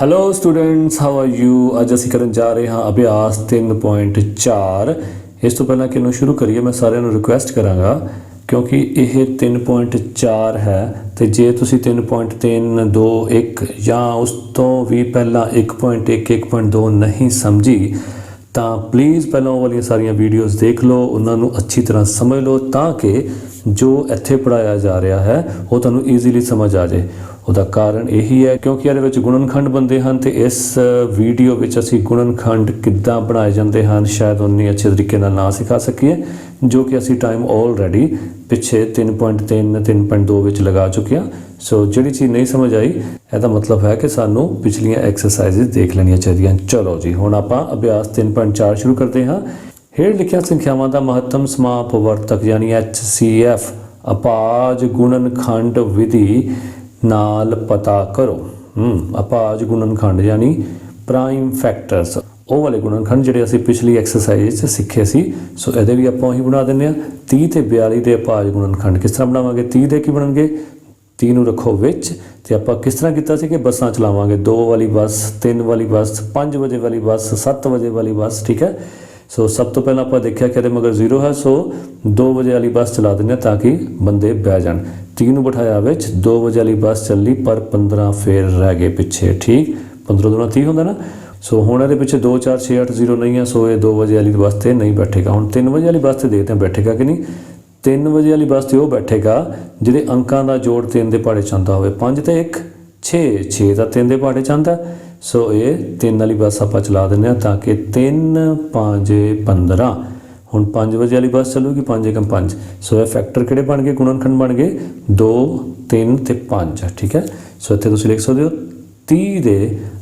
Hello students, how are you. अज असीं करन जा रहे हाँ अभ्यास 3.4। इस तो पहला कि शुरू करिए मैं सारिਆਂ ਨੂੰ रिक्वेस्ट करांगा क्योंकि यह 3.4 है तो जे तुसी 3.321 या उस तो भी पहला 1.1 1.2 नहीं समझी तो प्लीज़ पहलों वाली सारिया वीडियोज़ देख लो, उन्होंने अच्छी तरह समझ लो ताकि जो इत्थे पढ़ाया जा रहा है वो तुहानूं ईजीली समझ आ जाए। उसका कारण यही है क्योंकि ये गुणनखंड बनते हैं तो इस वीडियो में असी गुणनखंड किद्दां बनाए जाते हैं शायद उन्नी अच्छे तरीके ना सिखा सकीए, जो कि असी टाइम ऑलरेडी पिछे 3.3 3.2 लगा चुके हैं। सो जी चीज़ नहीं समझ आई यदा मतलब है कि सानू पिछलियां एक्सरसाइज देख लेनिया चाहिए। चलो जी हुण आपां अभ्यास 3.4 शुरू करते हैं। हेठ लिखिया संख्यावां दा महत्तम समापवर्तक यानी HCF अपाज गुणनखंड विधि नाल पता करो। अपाज गुणनखंड यानी प्राइम फैक्टर्स वो वाले गुणनखंड जिहड़े असीं पिछली एक्सरसाइज सीखे सी। सो ये भी आपां ही बना देने 30 ते 42 के अपाज गुणनखंड किस तरह बनावांगे। 30 के की बनणगे, 30 नूं रखो विच ते आपां किस तरह कीता सी कि बसां चलावांगे, 2 वाली बस, 3 वाली बस, 5 बजे वाली बस, 7 बजे वाली बस। ठीक है। सो सब तो पहला आप देखा कि मगर 0 है, सो 2 बजे वाली बस चला दें ताकि बंदे बह जान। 3 बिठाया विच, 2 बजे वाली बस चली पर 15 फिर रह गए पिछे। ठीक, 15 दूना 30 होंगे ना। सो हुण ये पिछे 2 4 6 8 0 नहीं है, सो ये 2 बजे वाली बस से नहीं बैठेगा। हुण 3 बजे वाली बस से देखते हैं बैठेगा कि नहीं। 3 बजे वाली बस से वो बैठेगा जिहदे अंकां का जोड़ 3 के पहाड़े च आंदा होवे। 5 ते 1 6 6 का 3 के पहाड़े च आंदा। सो ये 3 वाली बस आप चला दें ताकि 3 5 15 हुण 5 बजे वाली बस चलूगी 5 एकम 5। सो ये फैक्टर किहड़े बन गए, गुणनखंड बन गए 2 3 ते 5। ठीक है। सो इत्थे तुसीं लिख सकते हो 30 दे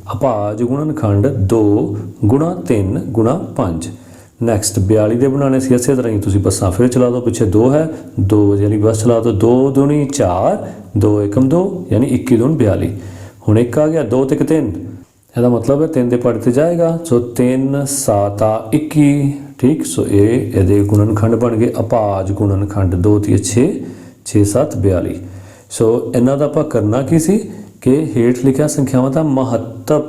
अपाज गुणनखंड 2 गुणा 3 गुणा 5। नैक्सट 42 के बनाने से इस तरह ही तुसीं बसां फिर चला दो, पिछे 2 है, 2 बजे वाली बस चला दो, 2 दूनी 4 2 एकम 2 यानी 21 दून 42। हुण 1 आ गया, 2 ते 3 ਇਹਦਾ मतलब है 3 ਦੇ ਪਹਾੜੇ ਤੇ जाएगा। सो 3 7 21। ठीक। सो ये गुणनखंड बन गए अपाज गुणनखंड 2 3 6 6 7 42। सो इन्हां दा आपां करना की सी कि हेठ लिखिया संख्यावां दा महत्तव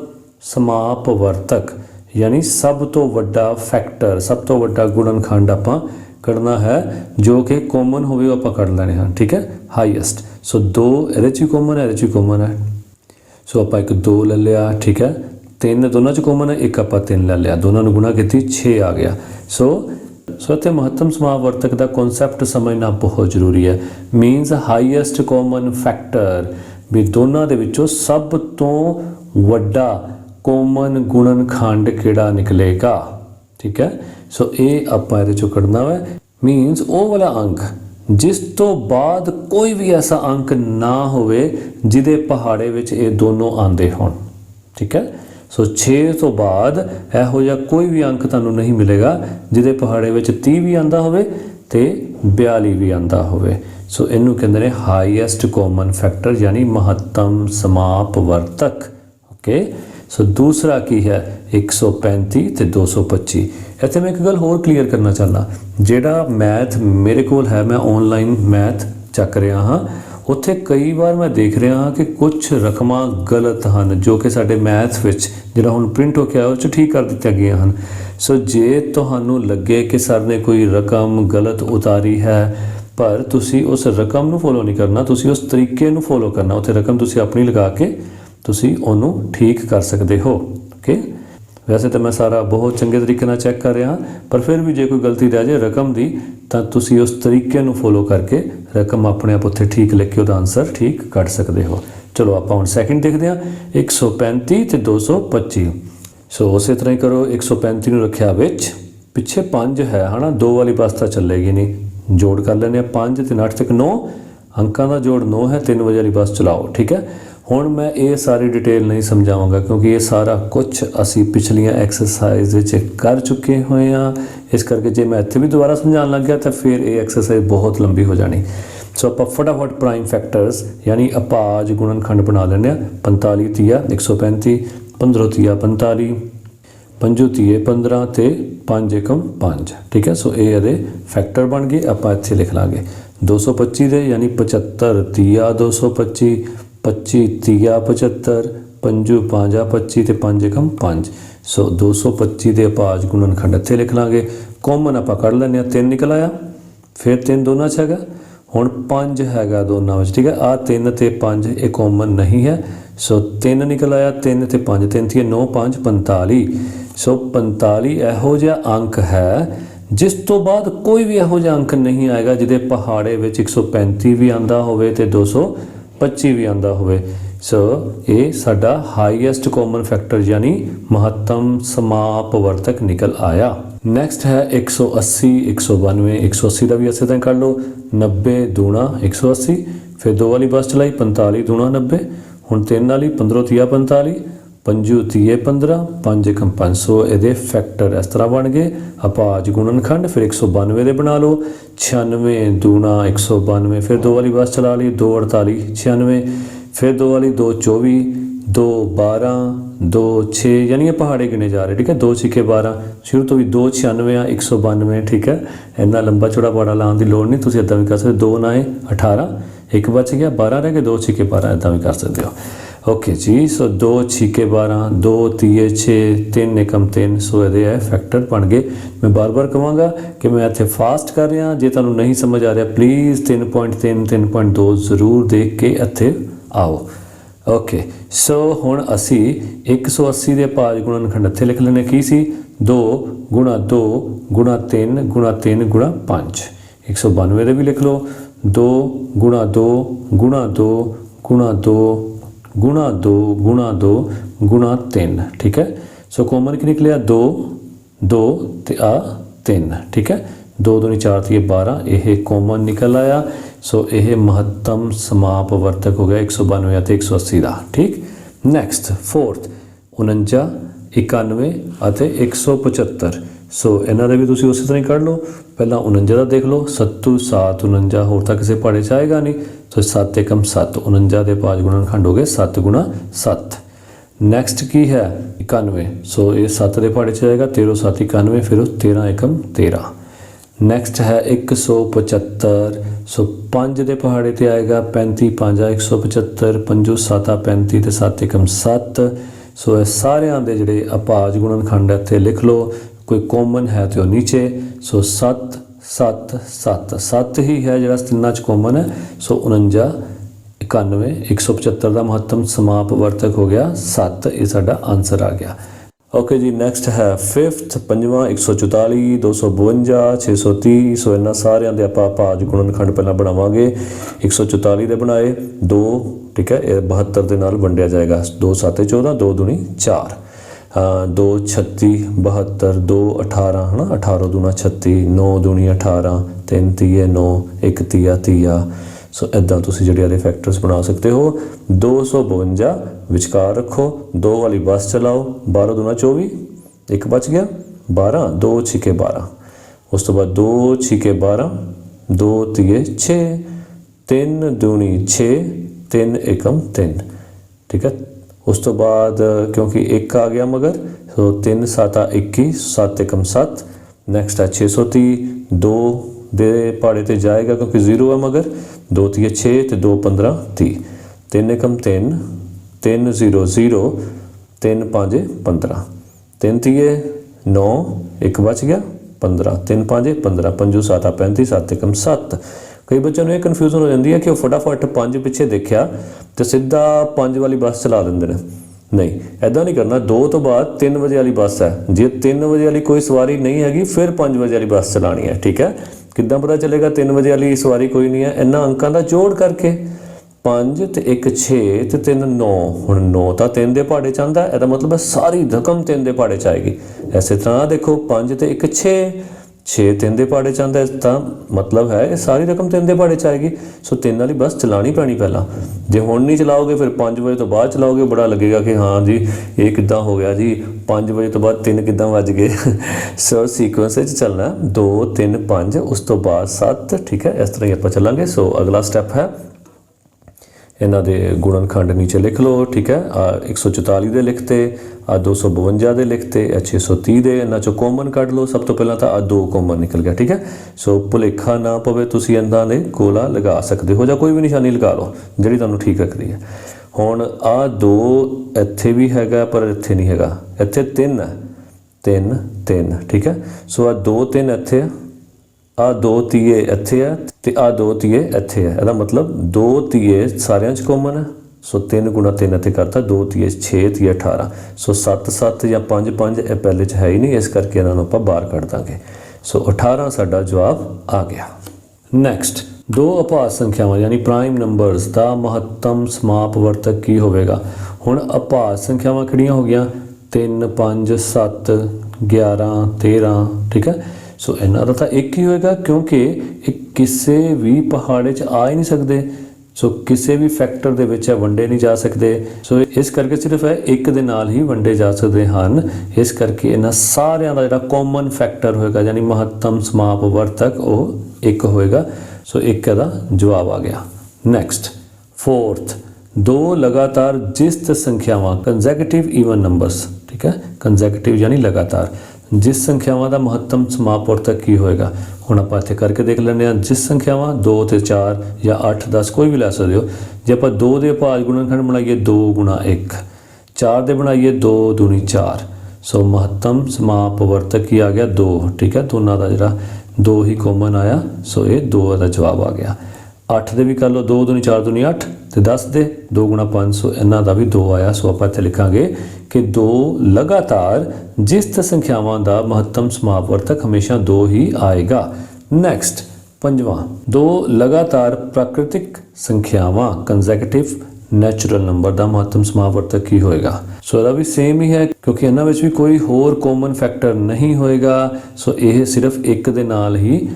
समापवर्तक यानी सब तो वड्डा फैक्टर, सब तो वड्डा गुणनखंड आपां करना है जो कि कॉमन होवे आपां कर लेने हैं। ठीक है। हाईएस्ट। सो 2 ਇਹਦੇ 'ਚ कॉमन है, ਇਹਦੇ 'ਚ कॉमन है। सो आप एक 2 ले लिया। ठीक है। 3 दोनों च कॉमन है, एक आप 3 ले लिया, दोनों ने गुणा की 6 आ गया। सो इत्थे महत्तम समापवर्तक का कॉन्सैप्ट समझना बहुत जरूरी है। मीनस हाईएस्ट कॉमन फैक्टर भी दोनों के विचों सब तो वड्डा कॉमन गुणनखंड किहड़ा निकलेगा। ठीक है। सो ये आप इहदे चों कढना है। मीनस वो वाला अंक जिस तो बाद कोई भी ऐसा अंक ना होवे जिहदे पहाड़े विच ये दोनों आंदे होण। ठीक है। सो 6 तो बाद इहो जिहा कोई भी अंक तुहानूं नहीं मिलेगा जिहदे पहाड़े विच 30 भी आंदा होवे ते 42 भी आंदा होवे। सो इहनूं कहंदे ने हाईएस्ट कॉमन फैक्टर यानी महत्तम समापवर्तक। ओके। सो दूसरा की है 135 ते 225। इत्थे मैं एक गल होर क्लीयर करना चाहना, जिहड़ा मैथ मेरे कोल है, मैं ऑनलाइन मैथ चक रहा हाँ, उत्थे कई बार मैं देख रहा हाँ कि कुछ रकमां गलत हैं जो कि साडे मैथ विच जिहड़ा हुण प्रिंट हो के आया उस ठीक कर दित्तियां गईयां हैं। सो जे तुहानूं लगे कि सर ने कोई रकम गलत उतारी है पर तुसी उस रकम नूं फॉलो नहीं करना, तुसी उस तरीके नूं फॉलो करना। उत्थे रकम तुसी अपनी लगा के तुसी ओनू ठीक कर सकते हो। ओके। वैसे तो मैं सारा बहुत चंगे तरीके नाल चैक कर रहा पर फिर भी जे कोई गलती रह जाए रकम की तो तुसी उस तरीके नूं फॉलो करके रकम अपने आप उत्थे ठीक लिख के उसका आंसर ठीक कढ़ सकते हो। चलो आप हुण सैकेंड देखते हैं 135 ते 225। सो उस तरह ही करो, 135 नूं रखिया विच, पिछे 5 है ना, 2 वाली बस तो चलेगी नहीं, जोड़ कर लेने 5 3 8 तक 9 अंकों का जोड़ 9 है। 3 बजे वाली बस चलाओ। ठीक है। हुण मैं ये सारी डिटेल नहीं समझावांगा क्योंकि ये सारा कुछ असी पिछलियां एक्सरसाइज कर चुके हुए हैं। इस करके जे मैं इत्थे भी दोबारा समझाने लग गया तो फिर ये एक्सरसाइज बहुत लंबी हो जानी। सो आप फटाफट प्राइम फैक्टर्स यानी अपाज गुणनखंड बना लेने 45 तिया 135, 15 तिया 45, 5 तिये 15 ते 5 एकम 5। ठीक है। सो ये फैक्टर बन गए। आप इत्थे लिख लांगे 225 दे यानी 75 तिया 225, 25 तिया 75, ਪੰਜੂ 5 ਆ 25 ਤੇ 5 एकम 5 ਸੋ 225 ਦੇ ਅਪਾਜ ਗੁਣਨਖੰਡ ਇੱਥੇ ਲਿਖ ਲਾਂਗੇ। ਕਾਮਨ ਆਪਾਂ ਕੱਢ ਲੈਂਦੇ ਹਾਂ 3 ਨਿਕਲ ਆਇਆ ਫਿਰ 3 ਦੋਨਾਂ 'ਚ ਹੈਗਾ ਹੁਣ 5 ਹੈਗਾ ਦੋਨਾਂ ਵਿੱਚ ਠੀਕ ਹੈ। ਆ 3 ਤੇ 5 ਇਹ ਕਾਮਨ ਨਹੀਂ ਹੈ ਸੋ 3 ਨਿਕਲ ਆਇਆ 3 ਤੇ 5 3 ਥੀ 9 5 45 ਸੋ 45 ਇਹੋ ਜਿਹਾ ਅੰਕ ਹੈ ਜਿਸ ਤੋਂ ਬਾਅਦ ਕੋਈ ਵੀ ਇਹੋ ਜਿਹਾ ਅੰਕ ਨਹੀਂ ਆਏਗਾ ਜਿਹਦੇ ਪਹਾੜੇ ਵਿੱਚ 135 ਵੀ ਆਂਦਾ ਹੋਵੇ ਤੇ 225 ਵੀ ਆਂਦਾ ਹੋਵੇ। ਸੋ ਇਹ ਸਾਡਾ ਹਾਈਐਸਟ ਕਾਮਨ ਫੈਕਟਰ यानी महत्तम समापवर्तक निकल आया। नैक्सट है 180 192 180 का भी इसे तरह कर लो 90 दूना 180 फिर 2 वाली बस चलाई 45 दूना 90 हुण 3 वाली 15 30 45 पंजू 30 15 5 एकम 500 ये फैक्टर इस तरह बन गए। अपाज गुणनखंड फिर 192 दे बना लो 96 दूना 192 फिर 2 वाली बस चला ली 2 48 96 फिर 2 वाली 2 24 2 12 2 6 यानी ये पहाड़े गिने जा रहे ठीक है। 2 6 12 शुरू तो भी 2 96 192 ठीक है। इन्ना लंबा चौड़ा पहाड़ा लाने की लोड़ नहीं तुम इदा भी कर सकते 2 9 18 एक बच गया 12 रह गए 2 6 12 इदा भी कर सकते हो। ओके जी सो 2 6 12 2 30 6 3 एकम 3 सो ये फैक्टर बन गए। मैं बार बार कहांगा कि मैं इत्थे फास्ट कर रहा जे तुहानूं नहीं समझ आ रहा प्लीज़ 3.3 3.2 जरूर देख के इत्थे आओ। ओके सो हुण असी 180 के पाज गुणनखंड इत्थे लिख लेने की सी 2 गुणा 2 गुणा 3 गुणा 3 गुणा 5 192 दे भी लिख लो 2 गुणा 2 गुणा 2 गुणा 2 गुणा 2 गुणा 2 गुणा 3 ठीक है। सो कॉमन की निकलिया 2 2 ते आ 3 ठीक है। 2 दूनी 4 थी 12 यह कॉमन निकल आया। सो यह महत्तम समापवर्तक हो गया 192 ते 180 का ठीक। नैक्सट फोर्थ 49 91 ਅਤੇ 175 सो इन्हों भी तुम उस तरह ही कढ़ लो। पहला 49 का देख लो 7 7 49 होर तो किसी पहाड़े च आएगा नहीं तो 7 एकम 7 49 के पाँच गुणनखंड हो गए 7 गुणा 7। नैक्सट की है 91 सो ये 7 के पहाड़े च आएगा 13 7 91 फिर 13 एकम 13। नैक्सट है 175 सो 5 के पहाड़े पर आएगा 35 5 175 5 7 35 तो 7 एकम 7। सो ये सारे दे जिहड़े अपाज गुणनखंड इत्थे लिख लो कोई कॉमन है तो नीचे। सो 7 7 7 7 ही है जिहड़ा तिन्नां च कॉमन है। सो 49 91 175 का महत्तम समापवर्तक हो गया 7 ये साडा आंसर आ गया। ओके जी नैक्सट है फिफ्थ 5वां 144 252 630 सो इन्होंने सारिਆਂ ਦੇ ਆਪਾਂ ਭਾਜ ਗੁਣਨਖੰਡ ਪਹਿਲਾਂ ਬਣਾਵਾਂਗੇ 144 ਦੇ ਬਣਾਏ 2 ठीक है ये 72 ਦੇ ਨਾਲ ਵੰਡਿਆ ਜਾਏਗਾ 2 7 14 2 दूनी 4 2 36 72 2 18 है ना 18 दूना 36 9 दूनी 18 3 तीए 9 1 तीया 30 सो इदा तुम जोड़े फैक्टर्स बना सकते हो। 252 विचकार रखो 2 वाली बस चलाओ 12 दूना 24 एक बच गया 12 2 6 12 उस तो बाद 2 6 12 2 तीए 6 3 दूनी 6 3 एकम 3 ठीक है। उस तो बाद क्योंकि एक आ गया मगर तो 3 7 21 7 एकम 7। नैक्सट है 630 2 दे पहाड़े ते जाएगा क्योंकि 0 है मगर 2 तीए 6 तो 2 15 30 3 एकम 3 3 0 0 3 5 15 3 तीए 9 एक बच गया 15 3 5 15 5 7 35 7 एकम 7। कई बच्चों को यह कन्फ्यूजन हो जाती है कि वो फटाफट 5 पिछे देखा तो सीधा 5 वाली बस चला देंगे नहीं ऐदा नहीं करना 2 तो बाद 3 बजे वाली बस है जे 3 बजे वाली कोई सवारी नहीं हैगी फिर 5 बजे वाली बस चलानी है ठीक है। किद्दां पता चलेगा 3 बजे वाली सवारी कोई नहीं है इन्हां अंकां दा जोड़ करके 5 ते 1 6 ते 3 9 हुण 9 तां 3 दे पहाड़े च आंदा इहदा मतलब है सारी रकम 3 दे पहाड़े च आएगी। इस तरह देखो 5 ते 1 6 6 3 दे पहाड़े च आंदा इसका मतलब है सारी रकम 3 दे पहाड़े च आएगी। सो 3 वाली बस चलानी पैनी पहला जे हुण नहीं चलाओगे फिर 5 बजे तो बाद चलाओगे बड़ा लगेगा कि हाँ जी ये किद्दां हो गया जी 5 बजे तो बाद 3 किद्दां वज गए। सो सीक्वेंस चलना 2 3 5 उस तो बाद 7 ठीक है इस तरह ही आप चलांगे। सो अगला स्टैप है इन्हों के गुणनखंड नीचे लिख लो ठीक है 144 दे लिखते 252 दे लिखते 630 दे इन्हों चो कॉमन कढ़ लो सब तो पहला तो 2 कॉमन निकल गया ठीक है। सो भुलेखा ना पवे तुसीं इन्हां दे कोला लगा सकते हो या कोई भी निशानी लगा लो जिहड़ी तुहानूं ठीक रखती है। ਹੁਣ ਆ 2 ਇੱਥੇ ਵੀ ਹੈਗਾ ਪਰ ਇੱਥੇ ਨਹੀਂ ਹੈਗਾ, ਇੱਥੇ 3 ਹੈ, 3 3 ਠੀਕ ਹੈ। ਸੋ ਆ 2 3 ਇੱਥੇ ਆ 2 ਤੀਏ ਇੱਥੇ ਆ ਤੇ ਆ 2 ਤੀਏ ਇੱਥੇ ਆ। ਇਹਦਾ ਮਤਲਬ 2 ਤੀਏ ਸਾਰਿਆਂ 'ਚ ਕਾਮਨ ਹੈ। ਸੋ 3 ਗੁਣਾ 3 ਇੱਥੇ ਕਰਤਾ, 2 ਤੀਏ 6 ਤੀਏ 18। ਸੋ 7 7 ਜਾਂ 5 5 ਇਹ ਪਹਿਲੇ 'ਚ ਹੈ ਹੀ ਨਹੀਂ, ਇਸ ਕਰਕੇ ਇਹਨਾਂ ਨੂੰ ਆਪਾਂ ਬਾਹਰ ਕੱਢ ਦਾਂਗੇ। ਸੋ 18 ਸਾਡਾ ਜਵਾਬ ਆ ਗਿਆ। ਨੈਕਸਟ, ਦੋ ਅਭਾਜ ਸੰਖਿਆਵਾਂ ਯਾਨੀ ਪ੍ਰਾਈਮ ਨੰਬਰਸ ਦਾ ਮਹੱਤਮ ਸਮਾਪਵਰਤਕ ਕੀ ਹੋਵੇਗਾ। ਹੁਣ ਅਭਾਜ ਸੰਖਿਆਵਾਂ ਕਿਹੜੀਆਂ ਹੋ ਗਈਆਂ, 3 5 7 11 13 ਠੀਕ ਹੈ। ਸੋ ਇਹਨਾਂ ਦਾ ਤਾਂ ਇੱਕ ਹੀ ਹੋਏਗਾ ਕਿਉਂਕਿ ਇਹ ਕਿਸੇ ਵੀ ਪਹਾੜੇ 'ਚ ਆ ਹੀ ਨਹੀਂ ਸਕਦੇ। ਸੋ ਕਿਸੇ ਵੀ ਫੈਕਟਰ ਦੇ ਵਿੱਚ ਵੰਡੇ ਨਹੀਂ ਜਾ ਸਕਦੇ। ਸੋ ਇਸ ਕਰਕੇ ਸਿਰਫ ਇਹ ਇੱਕ ਦੇ ਨਾਲ ਹੀ ਵੰਡੇ ਜਾ ਸਕਦੇ ਹਨ। ਇਸ ਕਰਕੇ ਇਹਨਾਂ ਸਾਰਿਆਂ ਦਾ ਜਿਹੜਾ ਕਾਮਨ ਫੈਕਟਰ ਹੋਏਗਾ ਯਾਨੀ ਮਹੱਤਮ ਸਮਾਪਵਰਤਕ ਉਹ ਇੱਕ ਹੋਏਗਾ। ਸੋ ਇੱਕ ਇਹਦਾ ਜਵਾਬ ਆ ਗਿਆ। ਨੈਕਸਟ, ਫੋਰਥ, ਦੋ ਲਗਾਤਾਰ ਜਿਸਤ ਸੰਖਿਆਵਾਂ ਕੰਜ਼ੈਕਟਿਵ ਈਵਨ ਨੰਬਰਸ ਠੀਕ ਹੈ। ਕੰਜ਼ੈਕਟਿਵ ਯਾਨੀ ਲਗਾਤਾਰ ਜਿਸ ਸੰਖਿਆਵਾਂ ਦਾ ਮਹੱਤਮ ਸਮਾਪਵਰਤਕ ਕੀ ਹੋਏਗਾ। ਹੁਣ ਆਪਾਂ ਇੱਥੇ ਕਰਕੇ ਦੇਖ ਲੈਂਦੇ ਹਾਂ। ਜਿਸ ਸੰਖਿਆਵਾਂ 2 ਤੇ 4 ਜਾਂ 8 10 ਕੋਈ ਵੀ ਲੈ ਸਕਦੇ ਹੋ। ਜੇ ਆਪਾਂ 2 ਦੇ ਅਭਾਜ ਗੁਣਨਖੰਡ ਬਣਾਈਏ 2 ਗੁਣਾ 1, 4 ਦੇ ਬਣਾਈਏ 2 ਦੂਣੀ 4। ਸੋ ਮਹੱਤਮ ਸਮਾਪਵਰਤਕ ਕੀ ਆ ਗਿਆ 2 ਠੀਕ ਹੈ। ਦੋਨਾਂ ਦਾ ਜਿਹੜਾ 2 ਹੀ ਕਾਮਨ ਆਇਆ। ਸੋ ਇਹ 2 ਦਾ ਜਵਾਬ ਆ ਗਿਆ। 8 ਦੇ ਵੀ ਕਰ ਲਓ, 2 ਦੂਣੀ 4 ਦੂਣੀ 8 ਤੇ 10 ਦੇ 2 ਗੁਣਾ 5। ਸੋ ਇਹਨਾਂ ਦਾ ਵੀ 2 ਆਇਆ। ਸੋ ਆਪਾਂ ਇੱਥੇ ਲਿਖਾਂਗੇ ਕਿ 2 ਲਗਾਤਾਰ ਜਿਸਤ ਸੰਖਿਆਵਾਂ ਦਾ ਮਹੱਤਮ ਸਮਾਪਵਰਤਕ ਹਮੇਸ਼ਾ 2 ਹੀ ਆਏਗਾ। ਨੈਕਸਟ, ਪੰਜਵਾਂ, 2 ਲਗਾਤਾਰ ਪ੍ਰਾਕ੍ਰਿਤਿਕ ਸੰਖਿਆਵਾਂ ਕੰਜ਼ੈਕਟਿਵ ਨੈਚੁਰਲ ਨੰਬਰ ਦਾ ਮਹੱਤਮ ਸਮਾਪਵਰਤਕ ਕੀ ਹੋਏਗਾ। ਸੋ ਇਹਦਾ ਵੀ ਸੇਮ ਹੀ ਹੈ ਕਿਉਂਕਿ ਇਹਨਾਂ ਵਿੱਚ ਵੀ ਕੋਈ ਹੋਰ ਕਾਮਨ ਫੈਕਟਰ ਨਹੀਂ ਹੋਏਗਾ। ਸੋ ਇਹ ਸਿਰਫ ਇੱਕ ਦੇ ਨਾਲ ਹੀ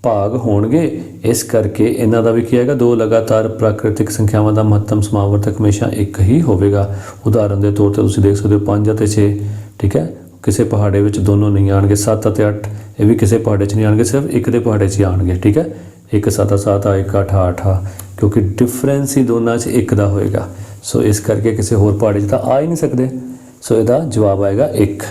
ਭਾਗ ਹੋਣਗੇ। ਇਸ ਕਰਕੇ ਇਹਨਾਂ ਦਾ ਵੀ ਕੀ ਆਏਗਾ, 2 ਲਗਾਤਾਰ ਪ੍ਰਾਕ੍ਰਿਤਿਕ ਸੰਖਿਆਵਾਂ ਦਾ ਮਹੱਤਮ ਸਮਾਪਵਰਤਕ ਹਮੇਸ਼ਾ ਇੱਕ ਹੀ ਹੋਵੇਗਾ। ਉਦਾਹਰਨ ਦੇ ਤੌਰ ਤੇ ਤੁਸੀਂ ਦੇਖ ਸਕਦੇ ਹੋ 5 ਅਤੇ 6 ਠੀਕ ਹੈ। ਕਿਸੇ ਪਹਾੜੇ ਵਿੱਚ ਦੋਨੋਂ ਨਹੀਂ ਆਣਗੇ। 7 ਅਤੇ 8 ਇਹ ਵੀ ਕਿਸੇ ਪਹਾੜੇ 'ਚ ਨਹੀਂ ਆਣਗੇ, ਸਿਰਫ ਇੱਕ ਦੇ ਪਹਾੜੇ 'ਚ ਹੀ ਆਣਗੇ ਠੀਕ ਹੈ। 1 7 7 1 8 8 ਕਿਉਂਕਿ ਡਿਫਰੈਂਸ ਹੀ ਦੋਨਾਂ 'ਚ ਇੱਕ ਦਾ ਹੋਏਗਾ। ਸੋ ਇਸ ਕਰਕੇ ਕਿਸੇ ਹੋਰ ਪਹਾੜੇ 'ਚ ਤਾਂ ਆ ਹੀ ਨਹੀਂ ਸਕਦੇ। ਸੋ ਇਹਦਾ ਜਵਾਬ ਆਏਗਾ 1।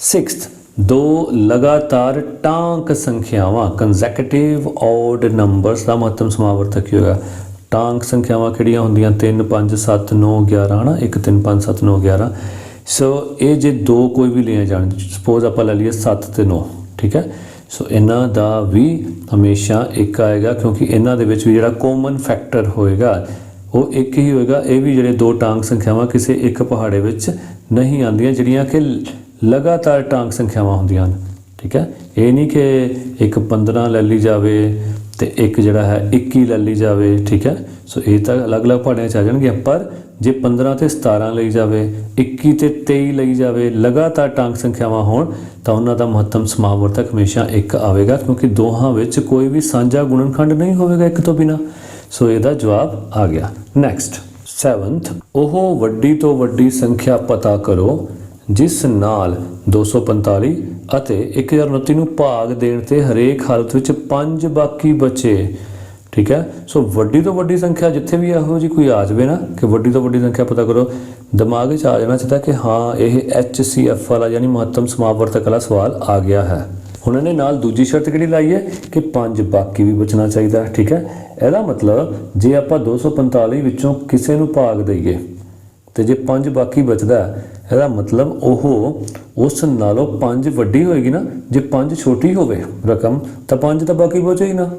ਸਿਕਸਥ, 2 ਲਗਾਤਾਰ ਟਾਂਕ ਸੰਖਿਆਵਾਂ ਕੰਜ਼ੈਕਟਿਵ ਔਡ ਨੰਬਰਸ ਦਾ ਮਹੱਤਮ ਸਮਾਪਵਰਤਕ ਕੀ ਹੋਏਗਾ। ਟਾਂਕ ਸੰਖਿਆਵਾਂ ਕਿਹੜੀਆਂ ਹੁੰਦੀਆਂ 3 5 7 9 11 ਹੈ ਨਾ। 1 3 5 7 9 11। ਸੋ ਇਹ ਜੇ 2 ਕੋਈ ਵੀ ਲਿਆ ਜਾਣ, ਸਪੋਜ਼ ਆਪਾਂ ਲੈ ਲਈਏ 7 ਤੇ 9 ਠੀਕ ਹੈ। ਸੋ ਇਹਨਾਂ ਦਾ ਵੀ ਹਮੇਸ਼ਾ ਇੱਕ ਆਏਗਾ ਕਿਉਂਕਿ ਇਹਨਾਂ ਦੇ ਵਿੱਚ ਵੀ ਜਿਹੜਾ ਕਾਮਨ ਫੈਕਟਰ ਹੋਏਗਾ ਉਹ ਇੱਕ ਹੀ ਹੋਏਗਾ। ਇਹ ਵੀ ਜਿਹੜੇ 2 ਟਾਂਕ ਸੰਖਿਆਵਾਂ ਕਿਸੇ ਇੱਕ ਪਹਾੜੇ ਵਿੱਚ ਨਹੀਂ ਆਉਂਦੀਆਂ ਜਿਹੜੀਆਂ ਕਿ ਲਗਾਤਾਰ ਟਾਂਕ ਸੰਖਿਆਵਾਂ ਹੁੰਦੀਆਂ ਹਨ ਠੀਕ ਹੈ। ਇਹ ਨਹੀਂ ਕਿ ਇੱਕ 15 ਲੈ ਲਈ ਜਾਵੇ ਤੇ ਇੱਕ ਜਿਹੜਾ ਹੈ 21 ਲੈ ਲਈ ਜਾਵੇ ਠੀਕ ਹੈ। ਸੋ ਇਹ ਤਾਂ ਅਲੱਗ-ਅਲੱਗ ਪਹਾੜਿਆਂ 'ਚ ਆ ਜਾਣਗੀਆਂ। ਪਰ ਜੇ 15 ਤੇ 17 ਲਈ ਜਾਵੇ, 21 ਤੇ 23 ਲਈ ਜਾਵੇ, ਲਗਾਤਾਰ ਟਾਂਕ ਸੰਖਿਆਵਾਂ ਹੋਣ ਤਾਂ ਉਹਨਾਂ ਦਾ ਮਹੱਤਮ ਸਮਾਪਵਰਤਕ ਹਮੇਸ਼ਾ ਇੱਕ ਆਵੇਗਾ ਕਿਉਂਕਿ ਦੋਹਾਂ ਵਿੱਚ ਕੋਈ ਵੀ ਸਾਂਝਾ ਗੁਣਨਖੰਡ ਨਹੀਂ ਹੋਵੇਗਾ ਇੱਕ ਤੋਂ ਬਿਨਾਂ। ਸੋ ਇਹਦਾ ਜਵਾਬ ਆ ਗਿਆ। ਨੈਕਸਟ, 7th, ਉਹ ਵੱਡੀ ਤੋਂ ਵੱਡੀ ਸੰਖਿਆ ਪਤਾ ਕਰੋ ਜਿਸ ਨਾਲ 245 ਅਤੇ 1029 ਨੂੰ ਭਾਗ ਦੇਣ ਤੇ ਹਰੇਕ ਹਾਲਤ ਵਿੱਚ 5 ਬਾਕੀ ਬਚੇ ਠੀਕ ਹੈ। ਸੋ ਵੱਡੀ ਤੋਂ ਵੱਡੀ ਸੰਖਿਆ ਜਿੱਥੇ ਵੀ ਇਹੋ ਜਿਹੀ ਕੋਈ ਆ ਜਾਵੇ ਨਾ ਕਿ ਵੱਡੀ ਤੋਂ ਵੱਡੀ ਸੰਖਿਆ ਪਤਾ ਕਰੋ, ਦਿਮਾਗ ਵਿੱਚ ਆ ਜਾਣਾ ਚਾਹੀਦਾ ਕਿ ਹਾਂ ਇਹ HCF ਵਾਲਾ ਯਾਨੀ ਮਹੱਤਮ ਸਮਾਪਵਰਤਕ ਵਾਲਾ ਸਵਾਲ ਆ ਗਿਆ ਹੈ। ਹੁਣ ਇਹਨੇ ਨਾਲ ਦੂਜੀ ਸ਼ਰਤ ਕਿਹੜੀ ਲਾਈ ਹੈ ਕਿ 5 ਬਾਕੀ ਵੀ ਬਚਣਾ ਚਾਹੀਦਾ ਠੀਕ ਹੈ। ਇਹਦਾ ਮਤਲਬ ਜੇ ਆਪਾਂ 245 ਵਿੱਚੋਂ ਕਿਸੇ ਨੂੰ ਭਾਗ ਦਈਏ ਤੇ ਜੇ 5 ਬਾਕੀ ਬਚਦਾ ਇਹਦਾ ਮਤਲਬ ਉਹ ਉਸ ਨਾਲੋਂ 5 ਵੱਡੀ ਹੋਏਗੀ ਨਾ। ਜੇ 5 ਛੋਟੀ ਹੋਵੇ ਰਕਮ ਤਾਂ 5 ਤਾਂ ਬਾਕੀ ਬਚੇ ਹੀ ਨਾ।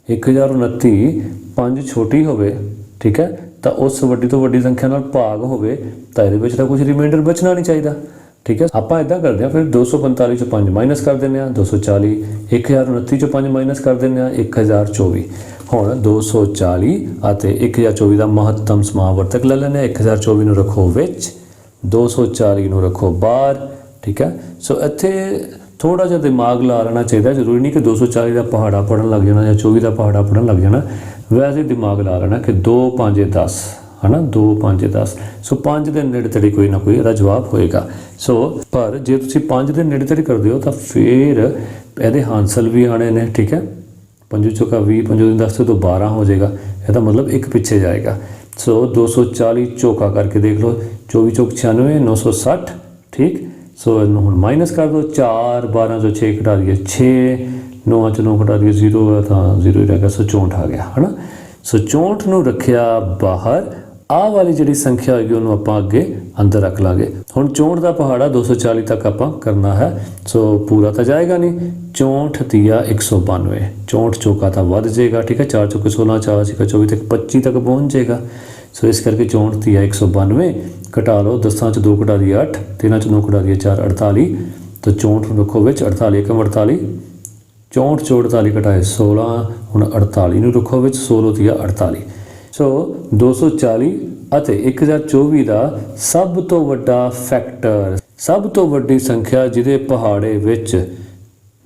1029 5 ਛੋਟੀ ਹੋਵੇ ਠੀਕ ਹੈ ਤਾਂ ਉਸ ਵੱਡੀ ਤੋਂ ਵੱਡੀ ਸੰਖਿਆ ਨਾਲ ਭਾਗ ਹੋਵੇ ਤਾਂ ਇਹਦੇ ਵਿੱਚ ਤਾਂ ਕੁਝ ਰਿਮਾਈਂਡਰ ਬਚਣਾ ਨਹੀਂ ਚਾਹੀਦਾ ਠੀਕ ਹੈ। ਆਪਾਂ ਇਦਾਂ ਕਰਦੇ ਹਾਂ, ਫਿਰ 245 ਚੋਂ 5 ਮਾਈਨਸ ਕਰ ਦਿੰਦੇ ਹਾਂ 240, 1029 ਚੋਂ 5 ਮਾਈਨਸ ਕਰ ਦਿੰਦੇ ਹਾਂ 1024। ਹੁਣ 240 ਅਤੇ 1024 ਦਾ ਮਹੱਤਮ ਸਮਾਪਵਰਤਕ ਲੈ ਲੈਂਦੇ ਹਾਂ। 1024 ਨੂੰ ਰੱਖੋ ਵਿੱਚ, 240 ਨੂੰ ਰੱਖੋ ਬਾਹਰ ਠੀਕ ਹੈ। ਸੋ ਇੱਥੇ ਥੋੜਾ ਜਿਹਾ ਦਿਮਾਗ ਲਾ ਲੈਣਾ ਚਾਹੀਦਾ। ਜ਼ਰੂਰੀ ਨਹੀਂ ਕਿ 240 ਦਾ ਪਹਾੜਾ ਪੜ੍ਹਨ ਲੱਗ ਜਾਣਾ ਜਾਂ 24 ਦਾ ਪਹਾੜਾ ਪੜ੍ਹਨ ਲੱਗ ਜਾਣਾ। ਵੈਸੇ ਦਿਮਾਗ ਲਾ ਲੈਣਾ ਕਿ 2 5 10 ਹੈ ਨਾ, 2 5 10। ਸੋ 5 ਦੇ ਨੇੜੇ ਤੇੜੇ ਕੋਈ ਨਾ ਕੋਈ ਇਹਦਾ ਜਵਾਬ ਹੋਏਗਾ। ਸੋ ਪਰ ਜੇ ਤੁਸੀਂ 5 ਦੇ ਨੇੜੇ ਤੇੜੇ ਕਰਦੇ ਹੋ ਤਾਂ ਫਿਰ ਇਹਦੇ ਹਾਂਸਲ ਵੀ ਆਣੇ ਨੇ ਠੀਕ ਹੈ। 5 ਚੌਕਾ 20, 5 10 ਤੋਂ 12 ਹੋ ਜਾਏਗਾ। ਇਹਦਾ ਮਤਲਬ ਇੱਕ ਪਿੱਛੇ ਜਾਏਗਾ। ਸੋ 240 ਚੌਕਾ ਕਰਕੇ ਦੇਖ ਲਓ, 24 ਚੌਕ 96 960 ਠੀਕ। ਸੋ ਇਹਨੂੰ ਹੁਣ ਮਾਈਨਸ ਕਰ ਦਿਓ। 4 12 ਚੋਂ 6 ਘਟਾ ਦਈਏ 6, 9 ਚੋਂ 9 ਘਟਾ ਦਈਏ 0 ਤਾਂ 0 ਹੀ ਰਹਿ ਗਿਆ। ਸੋ 64 ਆ ਗਿਆ ਹੈ ਨਾ। ਸੋ 64 ਨੂੰ ਰੱਖਿਆ ਬਾਹਰ ਆਹ ਵਾਲੀ ਜਿਹੜੀ ਸੰਖਿਆ ਹੋਏਗੀ ਉਹਨੂੰ ਆਪਾਂ ਅੱਗੇ ਅੰਦਰ ਰੱਖ ਲਾਂਗੇ। ਹੁਣ 64 ਦਾ ਪਹਾੜਾ 240 ਤੱਕ ਆਪਾਂ ਕਰਨਾ ਹੈ। ਸੋ ਪੂਰਾ ਤਾਂ ਜਾਏਗਾ ਨਹੀਂ, 64 ਤੀਆ 192, 64 ਚੌਕਾ ਤਾਂ ਵੱਧ ਜਾਏਗਾ, ਠੀਕ ਹੈ, 4 ਚੌਕੇ 16, 4 ਛਿੱਕਾ 24 ਤੱਕ 25 ਤੱਕ ਪਹੁੰਚ ਜਾਏਗਾ। ਸੋ ਇਸ ਕਰਕੇ 64 ਤੀਆ 192 ਘਟਾ ਲਓ, 10 ਚ 2 ਘਟਾ ਦਈਏ 8, 13 ਚ 9 ਘਟਾ ਦਈਏ 4, 48। ਤਾਂ 64 ਨੂੰ ਰੱਖੋ ਵਿੱਚ, 48 ਏਕਮ 48, 64 ਚੋਂ 48 ਘਟਾਏ 16, ਹੁਣ 48 ਨੂੰ ਰੱਖੋ ਵਿੱਚ, 16 ਤੀਆ 48। ਸੋ 240 ਅਤੇ 1024 ਦਾ ਸਭ ਤੋਂ ਵੱਡਾ ਫੈਕਟਰ, ਸਭ ਤੋਂ ਵੱਡੀ ਸੰਖਿਆ ਜਿਹਦੇ ਪਹਾੜੇ ਵਿੱਚ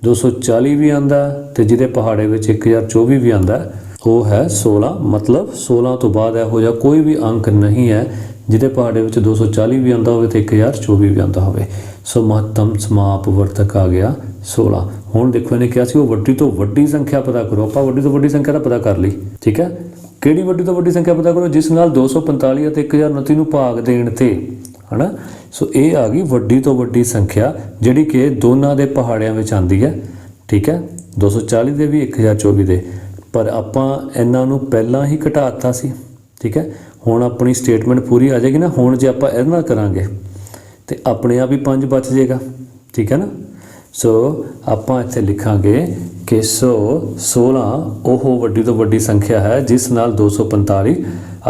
240 ਵੀ ਆਂਦਾ ਤੇ ਜਿਹਦੇ ਪਹਾੜੇ ਵਿੱਚ 1024 ਵੀ ਆਂਦਾ, ਉਹ ਹੈ 16। ਮਤਲਬ 16 ਤੋਂ ਬਾਅਦ ਇਹੋ ਜਿਹਾ ਕੋਈ ਵੀ ਅੰਕ ਨਹੀਂ ਹੈ ਜਿਹਦੇ ਪਹਾੜੇ ਵਿੱਚ 240 ਵੀ ਆਂਦਾ ਹੋਵੇ ਤੇ 1024 ਵੀ ਆਂਦਾ ਹੋਵੇ। ਸੋ ਮਹੱਤਮ ਸਮਾਪਵਰਤਕ ਆ ਗਿਆ 16। ਹੁਣ ਦੇਖੋ ਇਹਨੇ ਕਿਹਾ ਸੀ ਉਹ ਵੱਡੀ ਤੋਂ ਵੱਡੀ ਸੰਖਿਆ ਪਤਾ ਕਰੋ, ਆਪਾਂ ਵੱਡੀ ਤੋਂ ਵੱਡੀ ਸੰਖਿਆ ਦਾ ਪਤਾ ਕਰ ਲਈ, ਠੀਕ ਹੈ। ਕਿਹੜੀ ਵੱਡੀ ਤੋਂ ਵੱਡੀ ਸੰਖਿਆ ਪਤਾ ਕਰੋ? ਜਿਸ ਨਾਲ 245 ਅਤੇ 1029 ਨੂੰ ਭਾਗ ਦੇਣ ਤੇ, ਹਨਾ। ਸੋ ਇਹ ਆ ਗਈ ਵੱਡੀ ਤੋਂ ਵੱਡੀ ਸੰਖਿਆ ਜਿਹੜੀ ਕਿ ਦੋਨਾਂ ਦੇ ਪਹਾੜਿਆਂ ਵਿੱਚ ਆਂਦੀ ਹੈ, ਠੀਕ ਹੈ, 240 ਦੇ ਵੀ 1024 ਦੇ। ਪਰ ਆਪਾਂ ਇਹਨਾਂ ਨੂੰ ਪਹਿਲਾਂ ਹੀ ਘਟਾਤਾ ਸੀ, ਠੀਕ ਹੈ। ਹੁਣ ਆਪਣੀ ਸਟੇਟਮੈਂਟ ਪੂਰੀ ਆ ਜਾਏਗੀ ਨਾ। ਹੁਣ ਜੇ ਆਪਾਂ ਇਹਦੇ ਨਾਲ ਕਰਾਂਗੇ ਤੇ ਆਪਣੇ ਆਪ ਹੀ 5 ਬਚ ਜਾਏਗਾ, ਠੀਕ ਹੈ ਨਾ। ਸੋ ਆਪਾਂ ਇੱਥੇ ਲਿਖਾਂਗੇ ਕਿ 16 ਉਹ ਵੱਡੀ ਤੋਂ ਵੱਡੀ ਸੰਖਿਆ ਹੈ ਜਿਸ ਨਾਲ 245